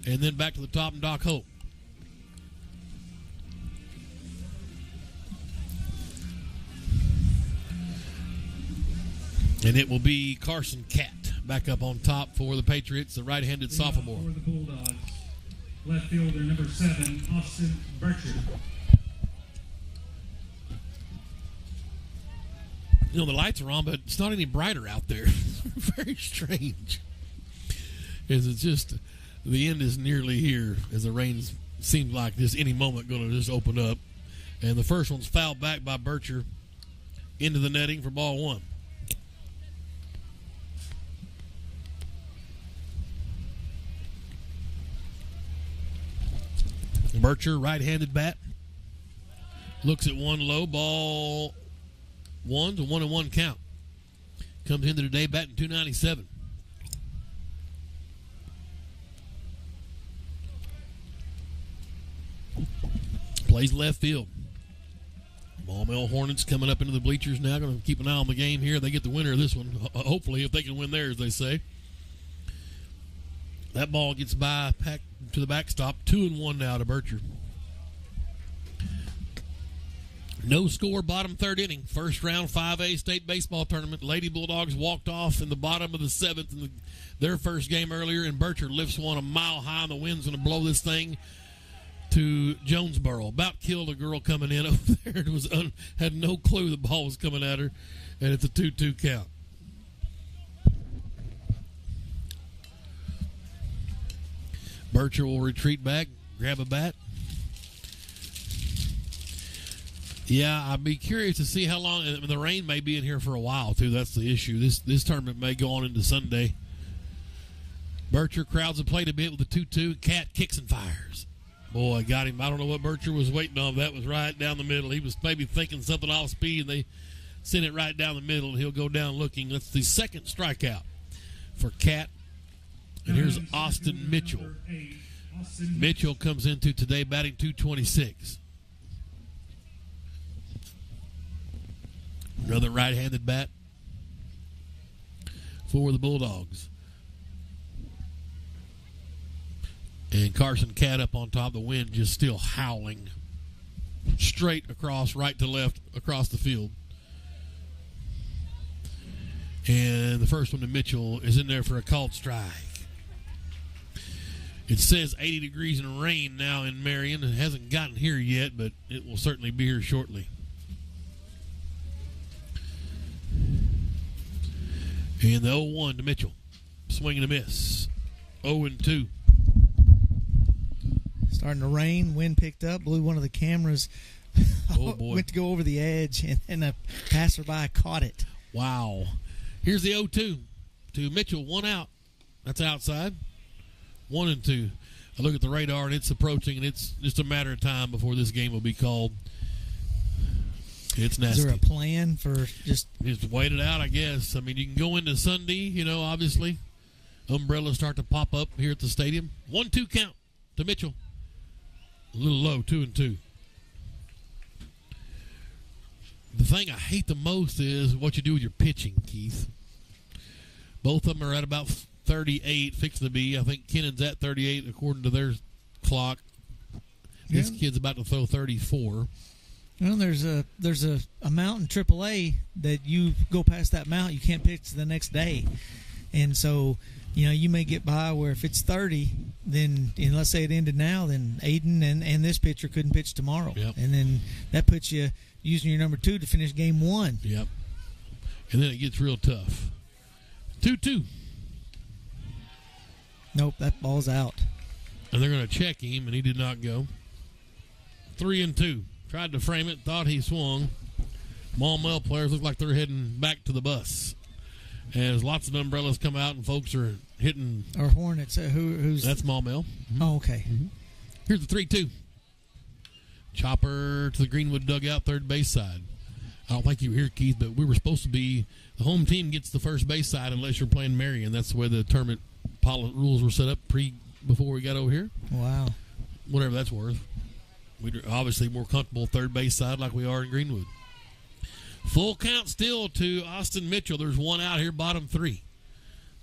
And then back to the top and Doc Hope. And it will be Carson Catt back up on top for the Patriots, the right-handed sophomore. For the Bulldogs, left fielder number 7, Austin Bircher. You know, the lights are on, but it's not any brighter out there. Very strange. It's just, the end is nearly here as the rain seems like this any moment going to just open up. And the first one's fouled back by Bircher into the netting for ball 1. Bircher, right-handed bat, looks at one low, ball 1 to 1-1 count. Comes into today batting .297. Plays left field. Maumelle Hornets coming up into the bleachers now. Going to keep an eye on the game here. They get the winner of this one. Hopefully, if they can win theirs, they say. That ball gets by, packed to the backstop. 2-1 now to Bircher. No score, bottom third inning. First round 5A state baseball tournament. Lady Bulldogs walked off in the bottom of the 7th in their first game earlier, and Bircher lifts one a mile high, and the wind's going to blow this thing to Jonesboro. About killed a girl coming in over there. It had no clue the ball was coming at her, and it's a 2-2 count. Bircher will retreat back, grab a bat. Yeah, I'd be curious to see how long. I mean, the rain may be in here for a while, too. That's the issue. This tournament may go on into Sunday. Bircher crowds the plate a bit with a 2-2. Catt kicks and fires. Boy, got him. I don't know what Bircher was waiting on. That was right down the middle. He was maybe thinking something off speed, and they sent it right down the middle, and he'll go down looking. That's the second strikeout for Catt. And here's Austin Mitchell. Mitchell comes into today batting .226. Another right-handed bat for the Bulldogs. And Carson Catt up on top. The wind just still howling straight across, right to left, across the field. And the first one to Mitchell is in there for a called strike. It says 80 degrees and rain now in Marion. It hasn't gotten here yet, but it will certainly be here shortly. And the 0-1 to Mitchell. Swing and a miss. 0-2. Starting to rain. Wind picked up. Blew one of the cameras. Oh, boy. Went to go over the edge, and a passerby caught it. Wow. Here's the 0-2 to Mitchell. One out. That's outside. 1-2. I look at the radar, and it's approaching, and it's just a matter of time before this game will be called. It's nasty. Is there a plan for just wait it out, I guess. I mean, you can go into Sunday, obviously. Umbrellas start to pop up here at the stadium. 1-2 count to Mitchell. A little low, 2-2. The thing I hate the most is what you do with your pitching, Keith. Both of them are at about 38, fixing to be. I think Kennon's at 38 according to their clock. This kid's about to throw 34. Well, there's a amount in AAA that you go past that amount, you can't pitch the next day. And so, you may get by where if it's 30, then let's say it ended now, then Aiden and this pitcher couldn't pitch tomorrow. Yep. And then that puts you using your number 2 to finish game 1. Yep. And then it gets real tough. 2-2. Nope, that ball's out. And they're going to check him, and he did not go. 3-2. Tried to frame it, thought he swung. Maumelle players look like they're heading back to the bus. As lots of umbrellas come out and folks are hitting. Or Hornets. Who's That's Maumelle. Mm-hmm. Oh, okay. Mm-hmm. Here's the 3-2. Chopper to the Greenwood dugout, third base side. I don't think you were here, Keith, but we were supposed to be the home team gets the first base side unless you're playing Marion. That's the way the tournament rules were set up before we got over here. Wow. Whatever that's worth. We're obviously more comfortable third base side like we are in Greenwood. Full count still to Austin Mitchell. There's one out here, bottom 3.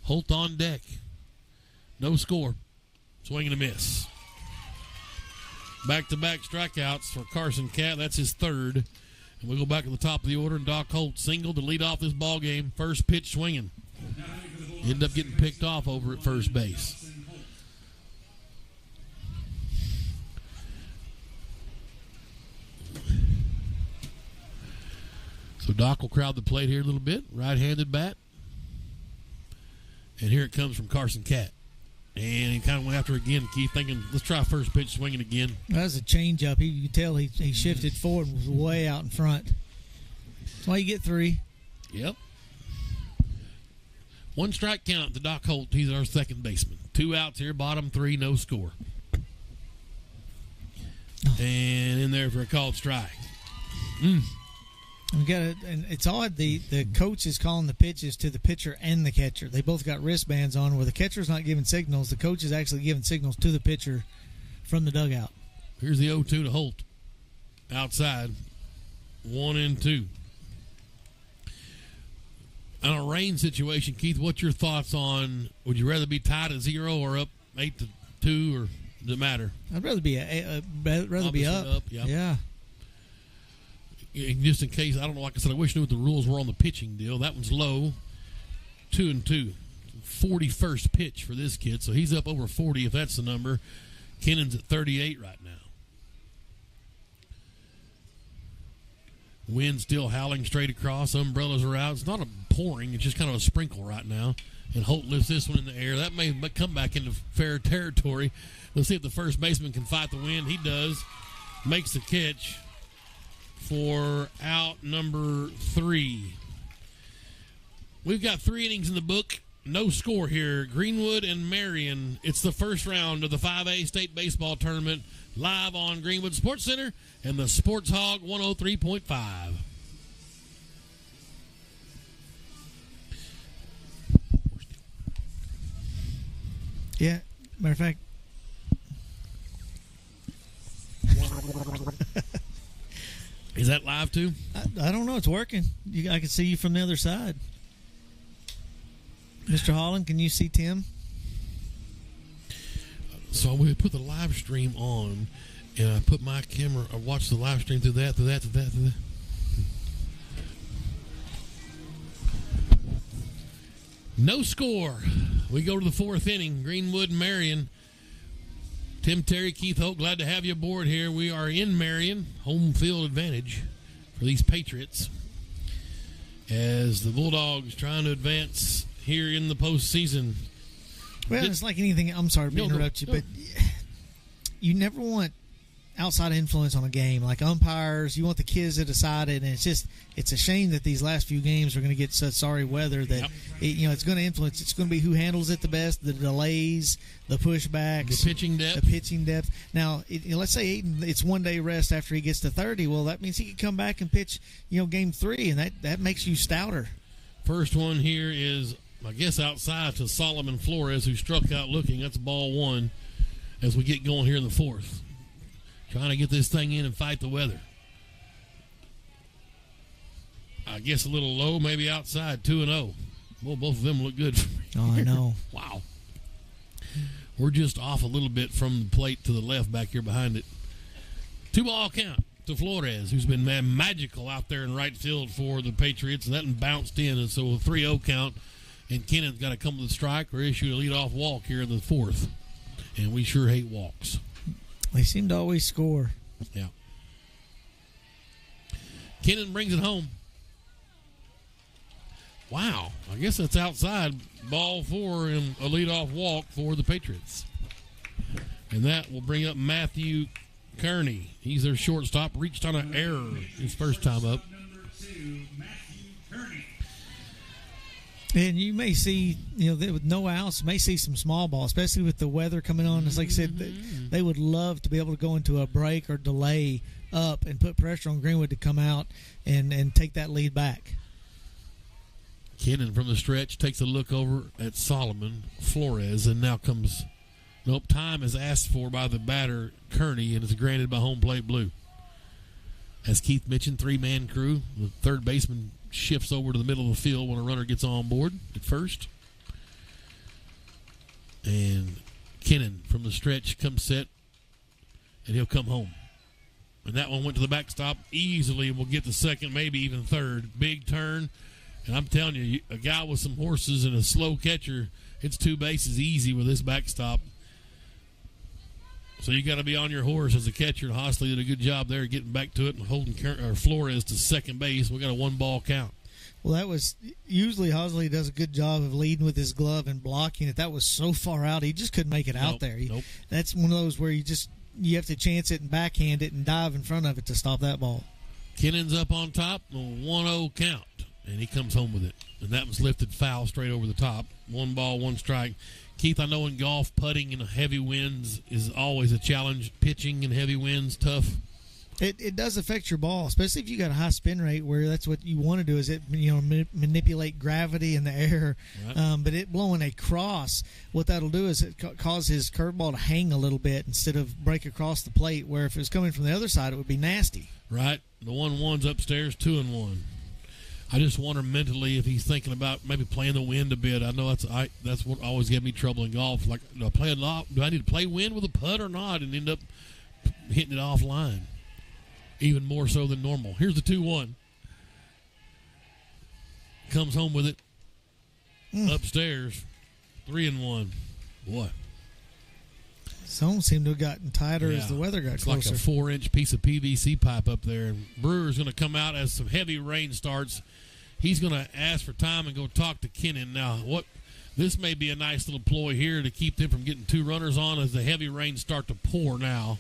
Holt on deck. No score. Swing and a miss. Back-to-back strikeouts for Carson Catt. That's his third. And we'll go back to the top of the order, and Doc Holt singled to lead off this ball game. First pitch swinging. Ended up getting picked off over at first base. So Doc will crowd the plate here a little bit. Right-handed bat. And here it comes from Carson Catt. And he kind of went after it again, Keith, thinking, let's try first pitch swinging again. That was a change-up. You could tell he shifted forward and was way out in front. That's why you get 3. Yep. 1 strike count to Doc Holt. He's our second baseman. 2 outs here, bottom 3, no score. And in there for a called strike. We got it, and it's odd. The coach is calling the pitches to the pitcher and the catcher. They both got wristbands on. Where the catcher's not giving signals, the coach is actually giving signals to the pitcher from the dugout. Here's the 0-2 to Holt. Outside, 1-2. On a rain situation, Keith, what's your thoughts on? Would you rather be tied at 0 or up 8-2, or does it matter? I'd rather be up. Yep. Yeah. Just in case, I don't know, like I said, I wish I knew what the rules were on the pitching deal. That one's low, 2-2. 41st pitch for this kid, so he's up over 40 if that's the number. Kennon's at 38 right now. Wind still howling straight across. Umbrellas are out. It's not a pouring. It's just kind of a sprinkle right now. And Holt lifts this one in the air. That may come back into fair territory. Let's see if the first baseman can fight the wind. He does. Makes the catch for out number 3. We've got 3 innings in the book. No score here. Greenwood and Marion. It's the first round of the 5A state baseball tournament, live on Greenwood Sports Center and the Sports Hog 103.5. Yeah, matter of fact. Is that live too? I don't know. It's working. I can see you from the other side. Mr. Holland, can you see Tim? So we put the live stream on, and I put my camera. I watched the live stream through that. No score. We go to the 4th inning. Greenwood and Marion. Tim Terry, Keith Holt, glad to have you aboard here. We are in Marion, home field advantage for these Patriots, as the Bulldogs trying to advance here in the postseason. Well, it's like anything. I'm sorry to interrupt you, but you never want outside influence on a game, like umpires. You want the kids to decide it, and it's a shame that these last few games are going to get such sorry weather that it's going to influence. It's going to be who handles it the best, the delays, the pushbacks, the pitching depth. Now, let's say it's 1 day rest after he gets to 30. Well, that means he can come back and pitch, game 3, and that makes you stouter. First one here is, I guess, outside to Solomon Flores, who struck out looking. That's ball 1 as we get going here in the 4th. Trying to get this thing in and fight the weather. I guess a little low, maybe outside, 2-0. Well, both of them look good for me. Oh, I know. Wow. We're just off a little bit from the plate to the left back here behind it. 2-ball count to Flores, who's been magical out there in right field for the Patriots, and that one bounced in, and so a 3-0 count, and Kennan's got to come to the strike or issue a leadoff walk here in the fourth, and we sure hate walks. They seem to always score. Yeah. Kennan brings it home. Wow, I guess that's outside. Ball 4 and a leadoff walk for the Patriots. And that will bring up Matthew Kearney. He's their shortstop. Reached on an error his first time up. Number 2, Matthew Kearney. And you may see, with no outs, you may see some small ball, especially with the weather coming on. It's like I said, they would love to be able to go into a break or delay up and put pressure on Greenwood to come out and take that lead back. Kennan from the stretch takes a look over at Solomon Flores, and now comes, time is asked for by the batter, Kearney, and it's granted by home plate blue. As Keith mentioned, 3-man crew. The third baseman shifts over to the middle of the field when a runner gets on board at first. And Kennan from the stretch comes set, and he'll come home. And that one went to the backstop easily, and will get the second, maybe even third. Big turn. And I'm telling you, a guy with some horses and a slow catcher, it's 2 bases easy with this backstop. So you got to be on your horse as a catcher. And Hosley did a good job there getting back to it and holding Flores to second base. We got a 1-ball count. Well, that was usually Hosley does a good job of leading with his glove and blocking it. That was so far out, he just couldn't make it out there. That's one of those where you have to chance it and backhand it and dive in front of it to stop that ball. Kennan's up on top, a 1-0 count. And he comes home with it. And that was lifted foul straight over the top. 1 ball, 1 strike. Keith, I know in golf, putting in heavy winds is always a challenge. Pitching in heavy winds, tough. It does affect your ball, especially if you got a high spin rate where that's what you want to do is manipulate gravity in the air. Right. But it blowing across, what that'll do is it cause his curveball to hang a little bit instead of break across the plate, where if it was coming from the other side, it would be nasty. Right. The 1-1's upstairs, 2-1. I just wonder mentally if he's thinking about maybe playing the wind a bit. I know that's what always gave me trouble in golf. Like, do I need to play wind with a putt or not, and end up hitting it offline, even more so than normal. Here's the 2-1. Comes home with it upstairs, 3-1. Boy, zone seemed to have gotten tighter as the weather got closer. It's like a 4-inch piece of PVC pipe up there. And Brewer's going to come out as some heavy rain starts. He's going to ask for time and go talk to Kennan. Now, this may be a nice little ploy here to keep them from getting 2 runners on as the heavy rains start to pour now.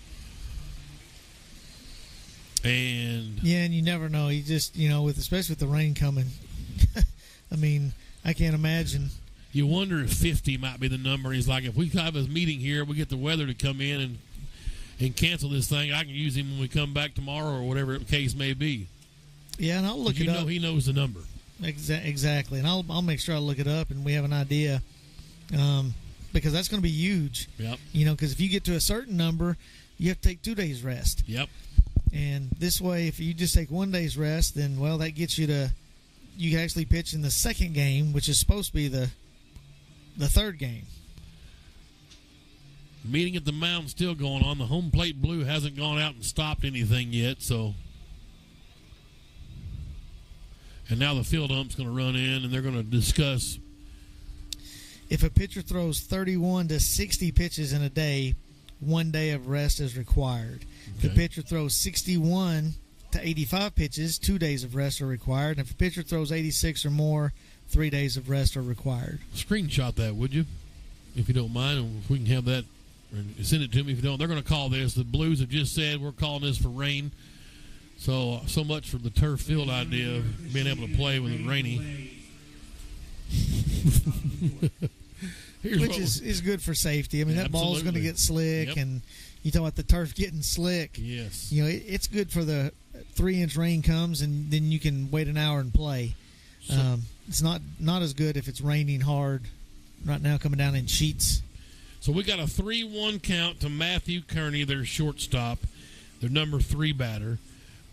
And you never know. You just, especially with the rain coming. I mean, I can't imagine. You wonder if 50 might be the number. He's like, if we have a meeting here, we get the weather to come in and cancel this thing, I can use him when we come back tomorrow or whatever the case may be. Yeah, and I'll look it up. He knows the number. Exactly, and I'll make sure I look it up and we have an idea, because that's going to be huge. Yep. Because if you get to a certain number, you have to take 2 days rest. Yep. And this way, if you just take 1 day's rest, then that gets you can actually pitch in the second game, which is supposed to be the third game. Meeting at the mound still going on. The home plate blue hasn't gone out and stopped anything yet, so. And now the field ump's going to run in, and they're going to discuss. If a pitcher throws 31 to 60 pitches in a day, 1 day of rest is required. Okay. If the pitcher throws 61 to 85 pitches, 2 days of rest are required. And if a pitcher throws 86 or more, 3 days of rest are required. Screenshot that, would you? If you don't mind, and if we can have that, and send it to me if you don't. They're going to call this. The Blues have just said we're calling this for rain. So much for the turf field idea of being able to play with it rainy. Which is good for safety. I mean, that ball's going to get slick, and you talk about the turf getting slick. Yes. It's good for the 3-inch rain comes, and then you can wait an hour and play. It's not as good if it's raining hard right now, coming down in sheets. So we got a 3-1 count to Matthew Kearney, their shortstop, their number 3 batter.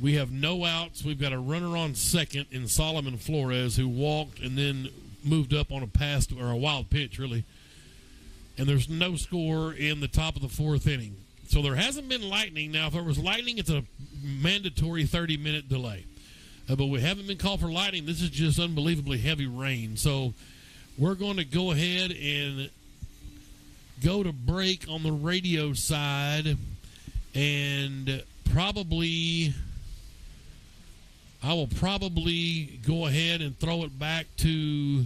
We have no outs. We've got a runner on second in Solomon Flores, who walked and then moved up on a pass or a wild pitch, really. And there's no score in the top of the fourth inning. So there hasn't been lightning. Now, if there was lightning, it's a mandatory 30-minute delay. But we haven't been called for lightning. This is just unbelievably heavy rain. So we're going to go ahead and go to break on the radio side, and I will probably go ahead and throw it back to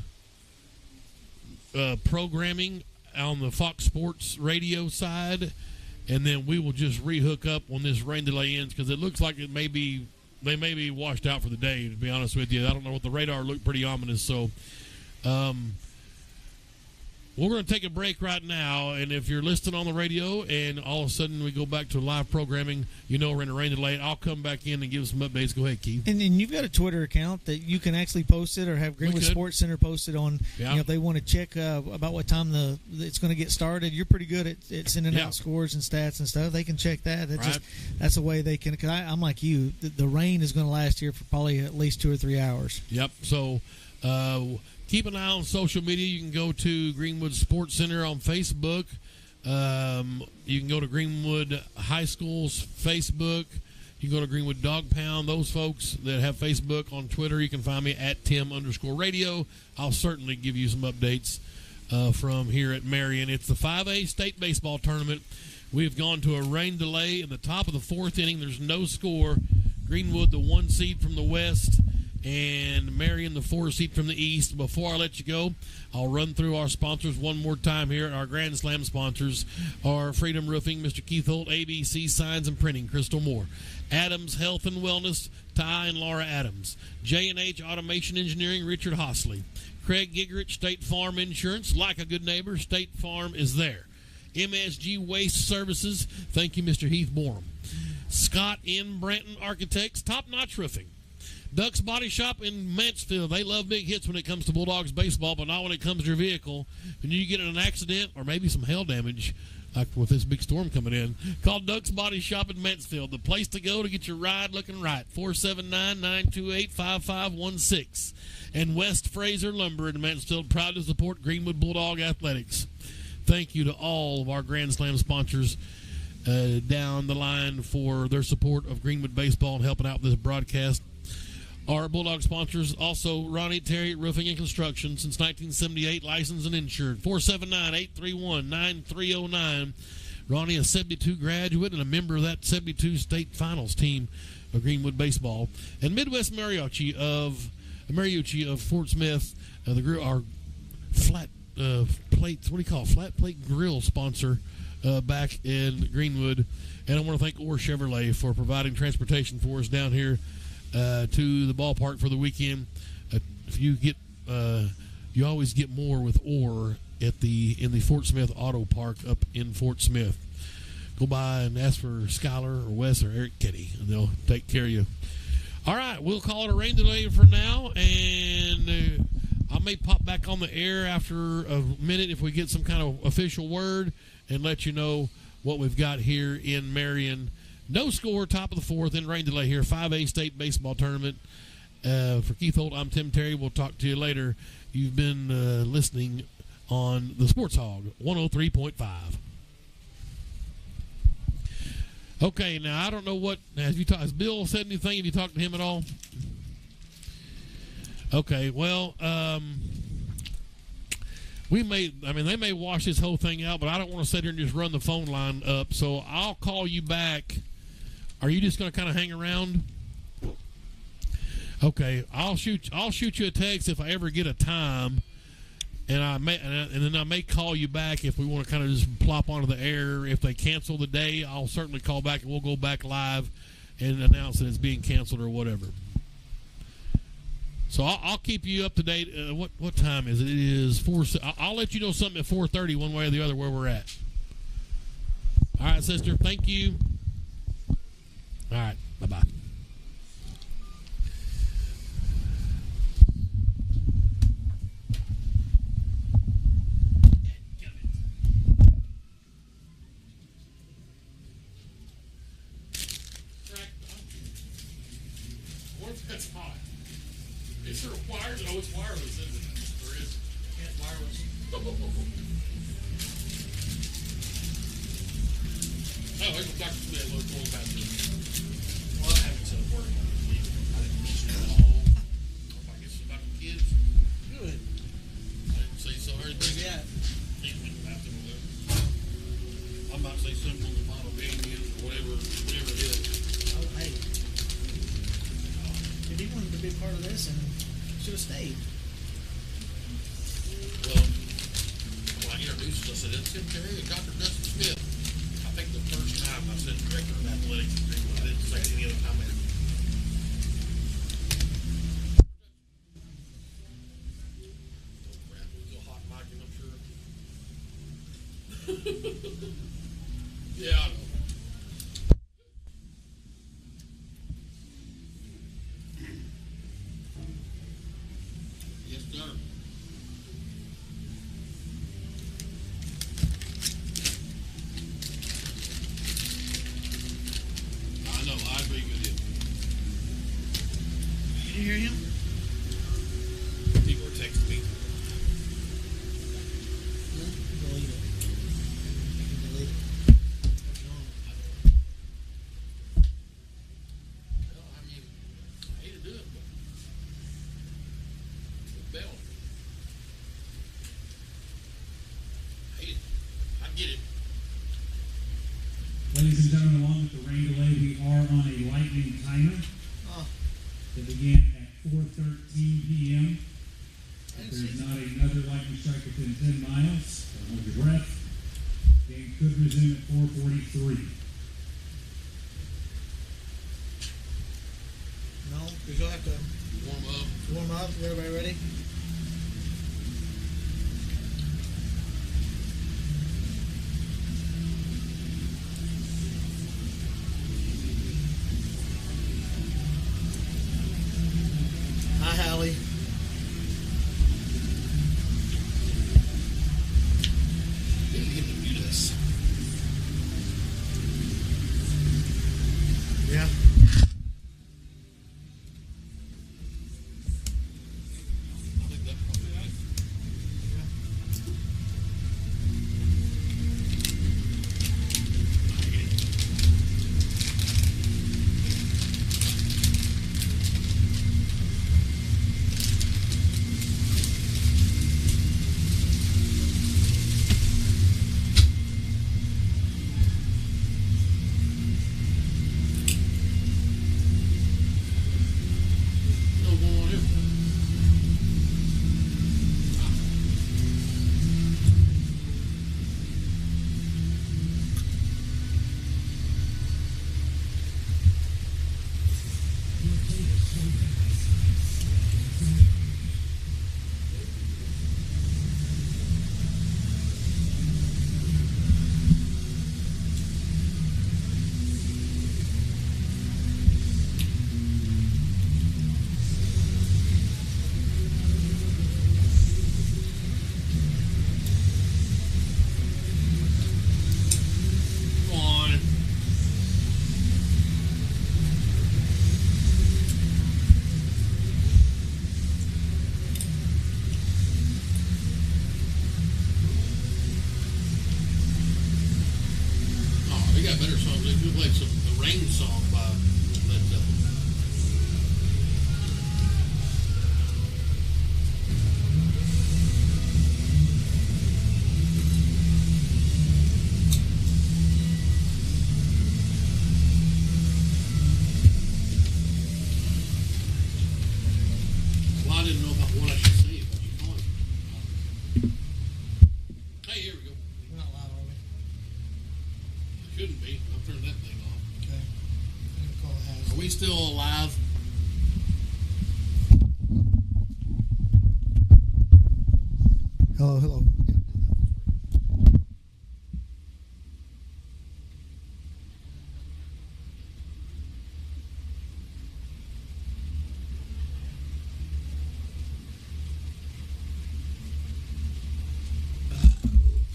programming on the Fox Sports radio side, and then we will just rehook up when this rain delay ends, because it looks like they may be washed out for the day, to be honest with you. I don't know what the radar looked pretty ominous, so we're going to take a break right now, and if you're listening on the radio and all of a sudden we go back to live programming, we're in a rain delay, I'll come back in and give some updates. Go ahead, Keith. And you've got a Twitter account that you can actually post it, or have Greenwood Sports Center post it on. Yeah. If they want to check about what time it's going to get started, you're pretty good at sending out scores and stats and stuff. They can check that. That's a way they can. Because I'm like you, the rain is going to last here for probably at least 2 or 3 hours. Yep. So. Keep an eye on social media. You can go to Greenwood Sports Center on Facebook. You can go to Greenwood High School's Facebook. You can go to Greenwood Dog Pound. Those folks that have Facebook, on Twitter, you can find me at Tim_radio. I'll certainly give you some updates from here at Marion. It's the 5A state baseball tournament. We've gone to a rain delay in the top of the fourth inning. There's no score. Greenwood, the 1 seed from the west, and Marion, the 4 seed from the east. Before I let you go, I'll run through our sponsors one more time here. Our Grand Slam sponsors are Freedom Roofing, Mr. Keith Holt, ABC Signs and Printing, Crystal Moore, Adams Health and Wellness, Ty and Laura Adams, J&H Automation Engineering, Richard Hosley, Craig Gigerich, State Farm Insurance. Like a good neighbor, State Farm is there. MSG Waste Services, thank you, Mr. Heath Borum. Scott N. Branton Architects, Top Notch Roofing. Duck's Body Shop in Mansfield. They love big hits when it comes to Bulldogs baseball, but not when it comes to your vehicle. When you get in an accident or maybe some hail damage, like with this big storm coming in, call Duck's Body Shop in Mansfield, the place to go to get your ride looking right. 479-928-5516. And West Fraser Lumber in Mansfield, proud to support Greenwood Bulldog Athletics. Thank you to all of our Grand Slam sponsors down the line for their support of Greenwood baseball and helping out with this broadcast. Our Bulldog sponsors also Ronnie Terry Roofing and Construction, since 1978, licensed and insured. 479-831-9309. Ronnie, a 72 graduate and a member of that 72 state finals team of Greenwood baseball. And Midwest Mariucci of Fort Smith, our flat plates, what do you call it? Flat plate grill sponsor back in Greenwood. And I want to thank Orr Chevrolet for providing transportation for us down here to the ballpark for the weekend. If you get, you always get more with Orr in the Fort Smith Auto Park up in Fort Smith. Go by and ask for Skylar or Wes or Eric Ketty, and they'll take care of you. All right, we'll call it a rain delay for now, and I may pop back on the air after a minute if we get some kind of official word, and let you know what we've got here in Marion. No score, top of the fourth, in rain delay here. 5A state baseball tournament. For Keith Holt, I'm Tim Terry. We'll talk to you later. You've been listening on the Sports Hog 103.5. Okay, now I don't know what has Bill said anything? Have you talked to him at all? Okay, well, they may wash this whole thing out, but I don't want to sit here and just run the phone line up. So I'll call you back. Are you just going to kind of hang around? Okay, I'll shoot you a text if I ever get a time, and then I may call you back if we want to kind of just plop onto the air. If they cancel the day, I'll certainly call back, and we'll go back live and announce that it's being canceled or whatever. So I'll keep you up to date. What time is it? It is 4. I'll let you know something at 4:30, one way or the other, where we're at. All right, sister. Thank you. All right. Bye-bye. That's hot. Is there a wire? No, it's wireless, isn't it? There is. it's Dr. Smith. Let's go back to it. Well, I haven't said a word about it. I didn't mention it at all. I guess it's about the kids. Good. I didn't say so. Where's he at? He's in the bathroom over there. I'm about to say something on the model being used or whatever it is. Oh, hey. If he wanted to be part of this, and should have stayed. Well, when I introduced us, I said, it's Tim Terry and Dr. Dustin Smith. I think the first time I said director of athletics at Greenwood, I didn't say any other comment. Oh, crap. It was a hot mic, I'm sure. Yeah, I know. Yes, sir. I know, I agree with you. Did you hear him? People are texting me. Delete it. Delete it. Well, I mean, I hate to do it, but the bell. I hate it. I get it. Ladies and gentlemen, along with the rain delay, we are on a lightning timer Oh, that began at 4:13 p.m. I If didn't there's see not another lightning strike within 10 miles, don't hold your breath. Game could resume at 4:43. no, because you'll have to Warm up. warm up. Is everybody ready? Hi, Hallie. We need to get to do this. Yeah. I think that's probably right. I hate it. What's going on here? Come on. Oh, they got better songs. They could play the Rain song by Led Zeppelin. Well, I didn't know about what I should say about you calling me. Hey, here we go. We're not live, are we? It shouldn't be. I'll turn that thing off. Okay. I'm gonna call it Are we still alive? Hello, hello.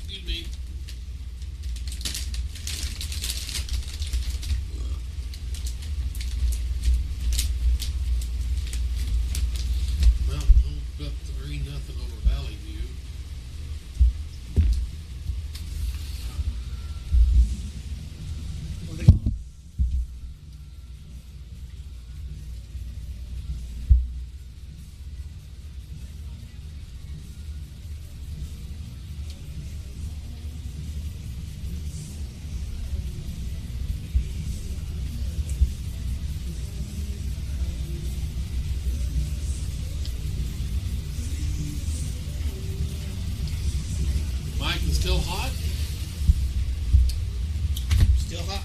Excuse me. Well, hold up 3-0 over Valley View. Still hot? Still hot.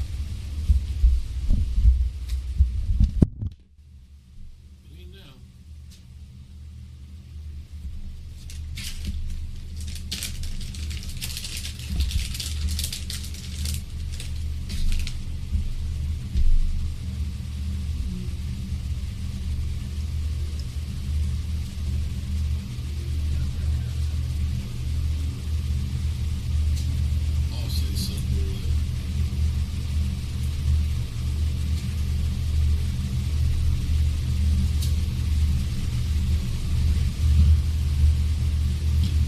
It ain't now. I'll say something really.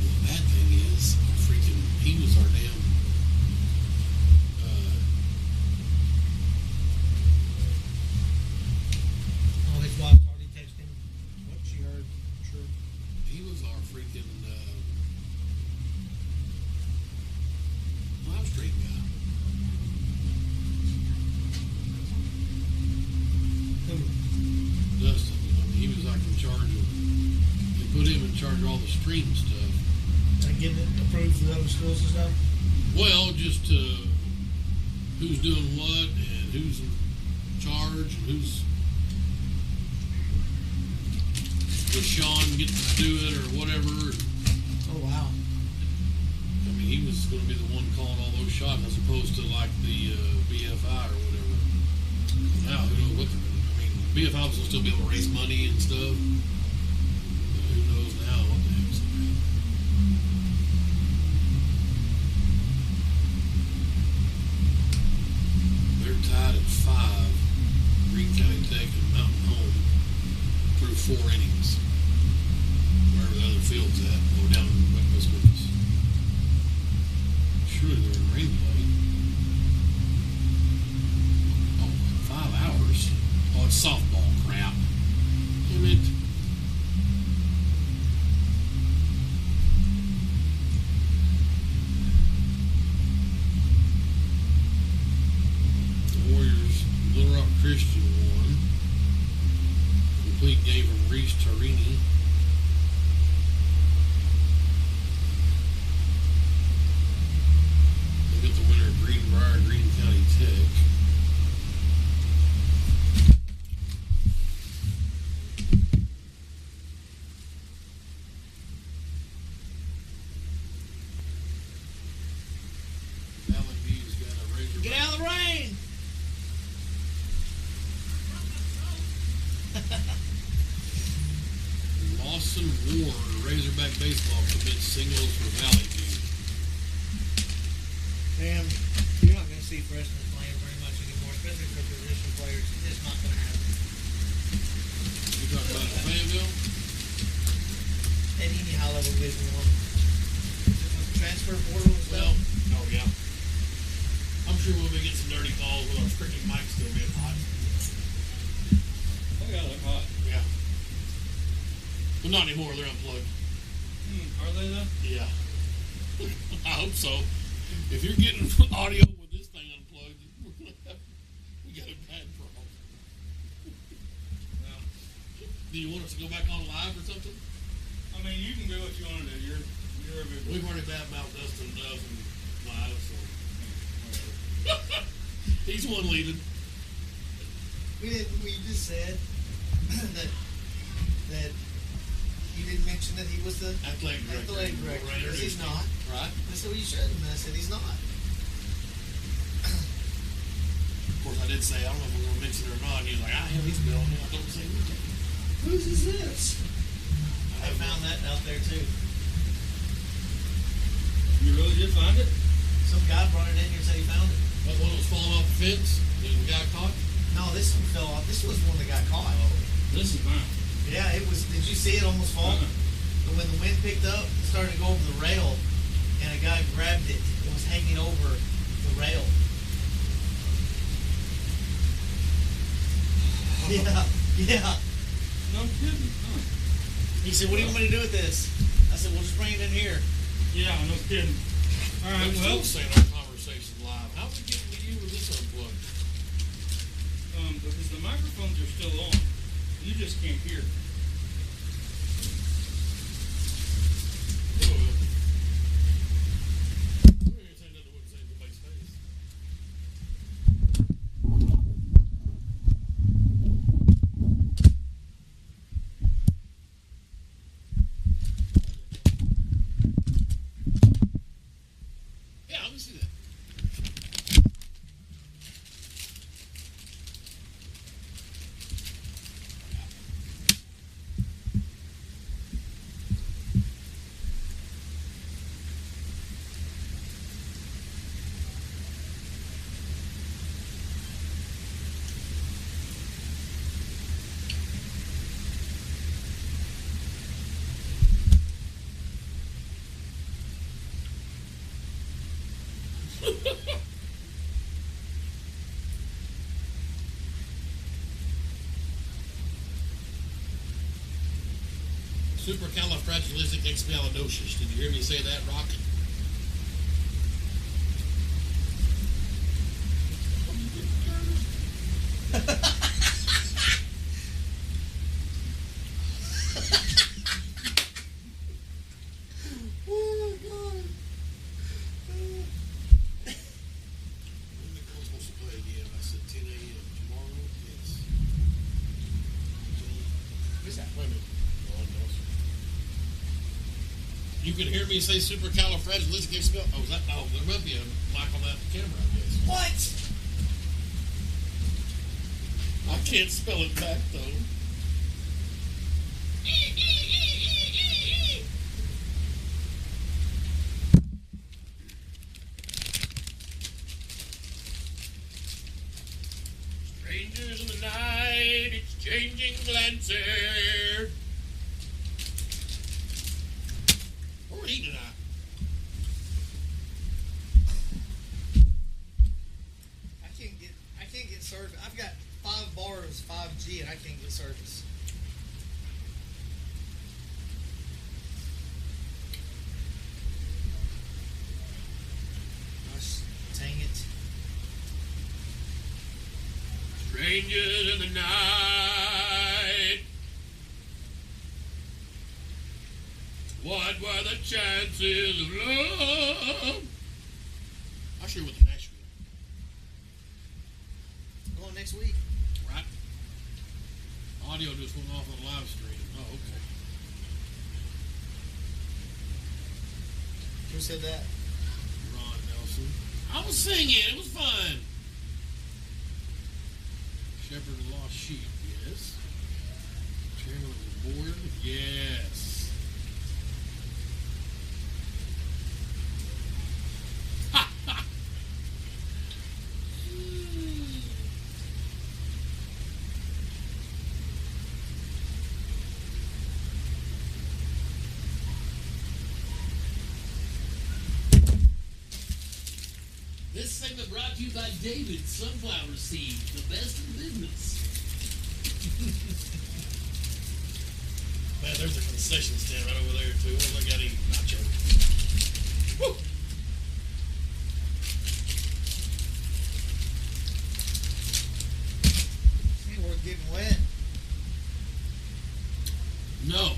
The bad thing is, he was our damn, Oh, his wife's already texted him what she heard. Sure. he was our freaking, live stream guy. Who? Dustin, he was like in charge of, they put him in charge of all the stream stuff. And getting it approved for the other schools and stuff? Well, just who's doing what and who's in charge and who's does Sean get to do it or whatever. Oh, wow. I mean, he was going to be the one calling all those shots as opposed to like the BFI or whatever. Now, who knows what they're going to do? I mean, BFI was going to still be able to raise money and stuff. But who knows now what the heck's going to happen. They're tied at 5. Green County Tech and Mountain Home through 4 innings. Wherever the other field's at, go down in West Memphis. Surely they're in rain play. Oh, 5 hours. Oh, it's softball crap. Damn it. The Warriors, Little Rock Christian won. Complete game from Reese Tarini. They get the winner, Greenbrier, Green County Tech. Valley View's got a Razorback. Get out of the rain! Lawson Ward, Razorback Baseball commits singles for Valley View. Damn, you're not going to see freshmen playing very much anymore, especially for position players. It's just not going to happen. You talking about Fayetteville? At any high level Division One. Transfer portal as well. Oh, yeah. I'm sure we'll be getting some dirty calls with our freaking mic still being hot. Oh, yeah, they're hot. Yeah. But not anymore, they're unplugged. Are they, though? Yeah. I hope so. If you're getting audio with this thing unplugged, we got a bad problem. Well, Do you want us to go back on live or something? I mean, you can do what you want to do. You're everywhere. We've already badmouthed Dustin enough and live, so. He's one leading. We just said that you didn't mention that he was the Athletic director. athletic director. Because he's not. Right? I said, well, you shouldn't. And I said, he's not. Of course, I did say, I don't know if we're going to mention it or not. And he was like, I have his bill. And I don't say anything. Whose is this? I found that out there too. You really did find it? Some guy brought it in here and said he found it. That one that was falling off the fence, and the guy caught. No, this one fell off. This was the one that got caught. This is mine. Yeah, it was. Did you see it almost fall? Uh-uh. And when the wind picked up, it started to go over the rail, and a guy grabbed it. It was hanging over the rail. Yeah. No kidding. Huh. He said, "What do you want me to do with this?" I said, "We'll just bring it in here." Yeah, no kidding. All right, I'm well, still saying our conversation live. How we getting to you with this unplugged? because the microphones are still on. You just can't hear. Oh, Supercalifragilisticexpialidocious. Did you hear me say that, Rock? Oh, God. When the girls supposed to play again? I said 10 a.m. tomorrow. Yes. Who's that? Wait a minute. You can hear me say supercalifragilisticexpialidocious. Oh, is that? Oh, there might be a mic on that camera, I guess. What? I can't spell it back though. Strangers in the night, exchanging glances. What are we eating tonight? I can't get service. I've got 5 bars, 5G, and I can't get service. Gosh, dang it. Strangers in the night. What were the chances of love? I sure went to Nashville. Going next week. Right? Audio just went off on live stream. Oh, okay. Who said that? Ron Nelson. I was singing. It was fun. Shepherd of the Lost Sheep. Yes. Chairman of the board. Yes. This segment brought to you by David Sunflower Seed, the best in business. Man, there's a concession stand right over there, too. I got to eat nacho. Woo! Ain't worth getting wet. No.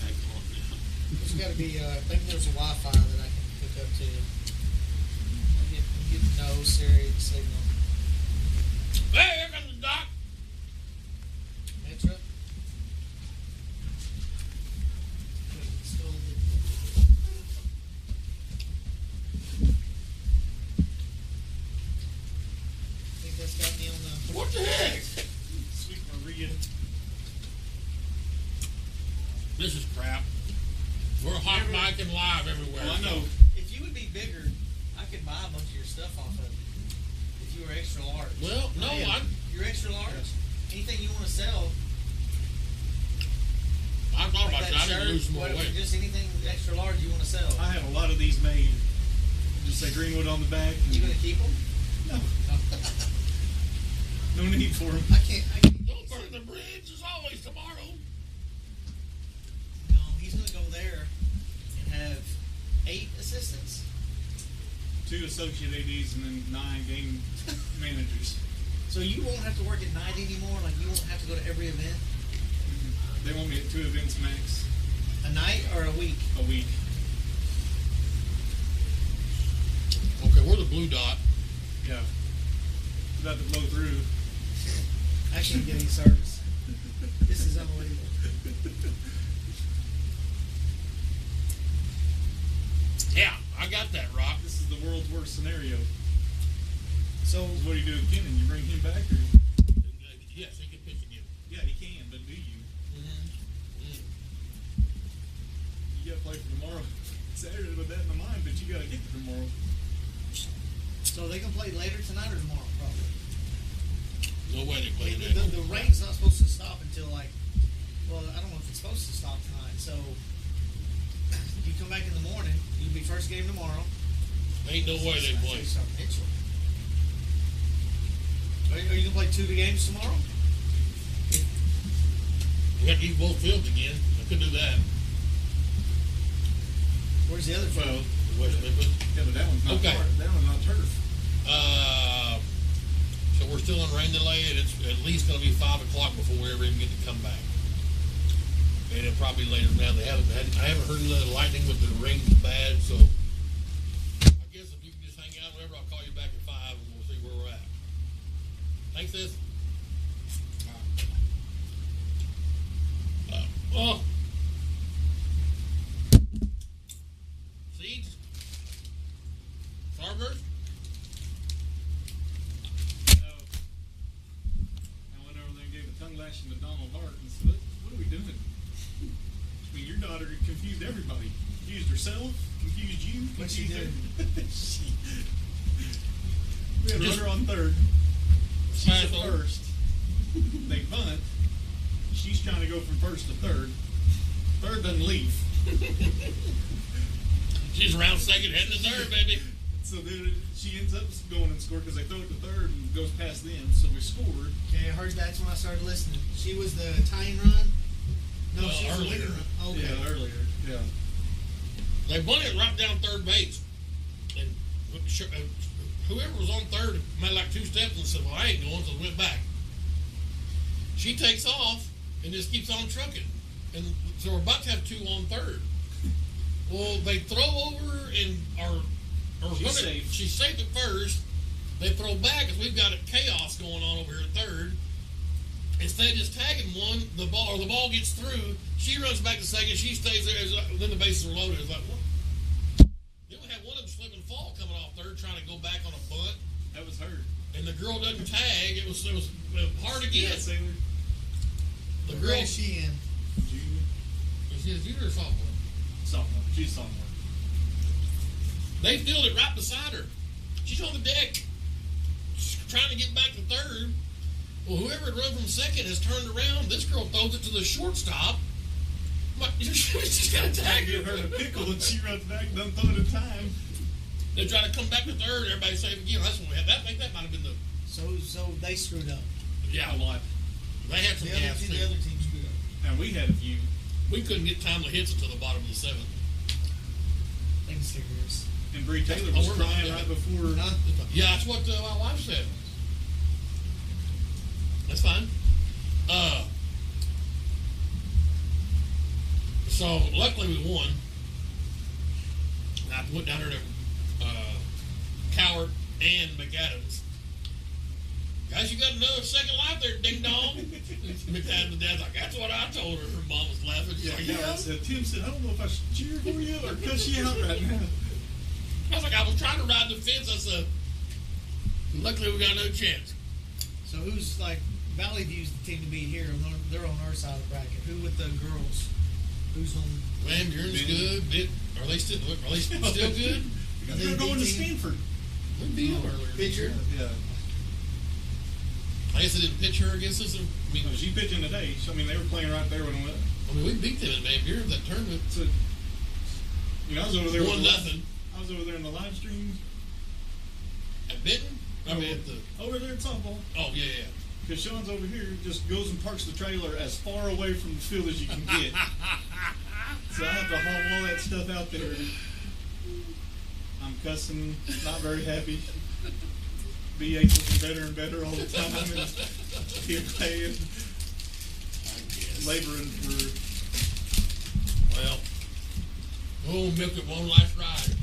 Back on now. There's got to be, I think there's a Wi-Fi that I can hook up to. Get no Siri signal. Hey, here comes the doc. Metro. I think that's got me on the. What the heck? Sweet Maria. This is crap. We're hot mic and live everywhere. Well, I know. If you would be bigger, I could buy a bunch of your stuff off of you. If you were extra large. Well, no, I am. You're extra large. Anything you want to sell, I thought like about that. I need to lose some more whatever, weight. just anything extra large you want to sell. I have a lot of these made. Just say Greenwood on the back. You gonna keep them? No. No need for them. I can't. Don't burn the bridge. There's always tomorrow. No, he's gonna go there and have 8 assistants. 2 associate ADs and then 9 game managers. So you won't have to work at night anymore. Like you won't have to go to every event. They want me at 2 events max A night or a week? a week. Okay, we're the blue dot. Yeah. It's about to blow through. I can't get any service. This is unbelievable. Yeah, I got that, Rock. This is the world's worst scenario. So What do you do with Kenan? You bring him back or? Yes, he can pitch again. Yeah, he can, but do you? You got to play for tomorrow. Saturday with that in mind, but you got to get to tomorrow. So they can play later tonight or tomorrow, probably. No way they play The, that. the rain's not supposed to stop until like, well, I don't know if it's supposed to stop tonight. So you come back in the morning, you'll be first game tomorrow. Ain't no way they play. Mitchell. Are you going to play 2 games tomorrow? We got to use both fields again. I could do that. Where's the other field? West Memphis. Yeah, but that one's not Okay. that one's not turf. So we're still on rain delay, and it's at least going to be 5 o'clock before we ever even get to come back. And it'll probably later now. I haven't heard of the lightning, but the rain's bad, so I guess if you can just hang out, whatever, I'll call you back at 5 and we'll see where we're at. Thanks, sis. Oh. Seeds? Starburst? I went over there and gave a tongue lashing to Donald Hart and said, what are we doing? I mean, your daughter confused everybody. Confused herself, confused you. What'd she do? We had a runner on third. She's at first. They bunt. She's trying to go from first to third. Third doesn't leave. She's around second, heading to third, baby. So then she ends up going and scored because they throw it to third and goes past them. So we scored. Okay, I heard that's when I started listening. She was the tying run? No, Well, she was the earlier. leader run. Okay. Yeah, earlier. Yeah. They bunted right down third base. And whoever was on third made like 2 steps and said, well, I ain't going, so went back. She takes off and just keeps on trucking. And so we're about to have 2 on third. Well, they throw over and she's safe at first. They throw back because we've got a chaos going on over here at third. Instead of just tagging one, the ball gets through. She runs back to second. She stays there. Then the bases are loaded. It's like, what? Then we had one of them slip and fall coming off third, trying to go back on a bunt. That was her. And the girl doesn't tag. It was hard to Yeah, get. Sailor. The What girl, grade is she in? Junior. is she a junior or sophomore? Sophomore. She's sophomore. They filled it right beside her. She's on the deck, trying to get back to third. Well, whoever had run from second has turned around. This girl throws it to the shortstop. She's got to I tag give her her. a pickle and she runs back, doesn't throw it in time. They try to come back to third. Everybody say again. That's what we had. I think that might have been the. So they screwed up. Yeah, A lot. they had some gas The too. other team screwed up. Now we had a few. We couldn't get timely hits until the bottom of the 7th. They can stick yours. And Bree Taylor Oh, was we're not crying doing right it. before. Huh? Yeah, that's what my wife said. That's fine. So luckily we won. I went down there to Coward and McAdams. Guys, you got another second life there, ding dong. McAdams' dad's like, that's what I told her. Her mom was laughing. She's Yeah, like, yeah. Said, Tim said, I don't know if I should cheer for you or cuss you out right now. I was like, I was trying to ride the fence. I said, luckily we got no chance. So who's like Valley View's the team to beat here? They're on our side of the bracket. Who with the girls? Who's on? Van Buren's good. Are they still good? They're going to Stanford. We beat them earlier. Pitcher? Yeah. I guess they didn't pitch her against us. I mean, She pitching today. So, I mean, they were playing right there when I went. we beat them in Van Buren that tournament. So, you know, I was over there. 1-0 I was over there in the live stream. at Benton. I mean, at the Over there at softball. oh yeah. Because Sean's over here just goes and parks the trailer as far away from the field as you can get. So I have to haul all that stuff out there. I'm cussing, not very happy. BA's looking better and better all the time. And here paying, laboring for. Well, we'll milk it one last ride.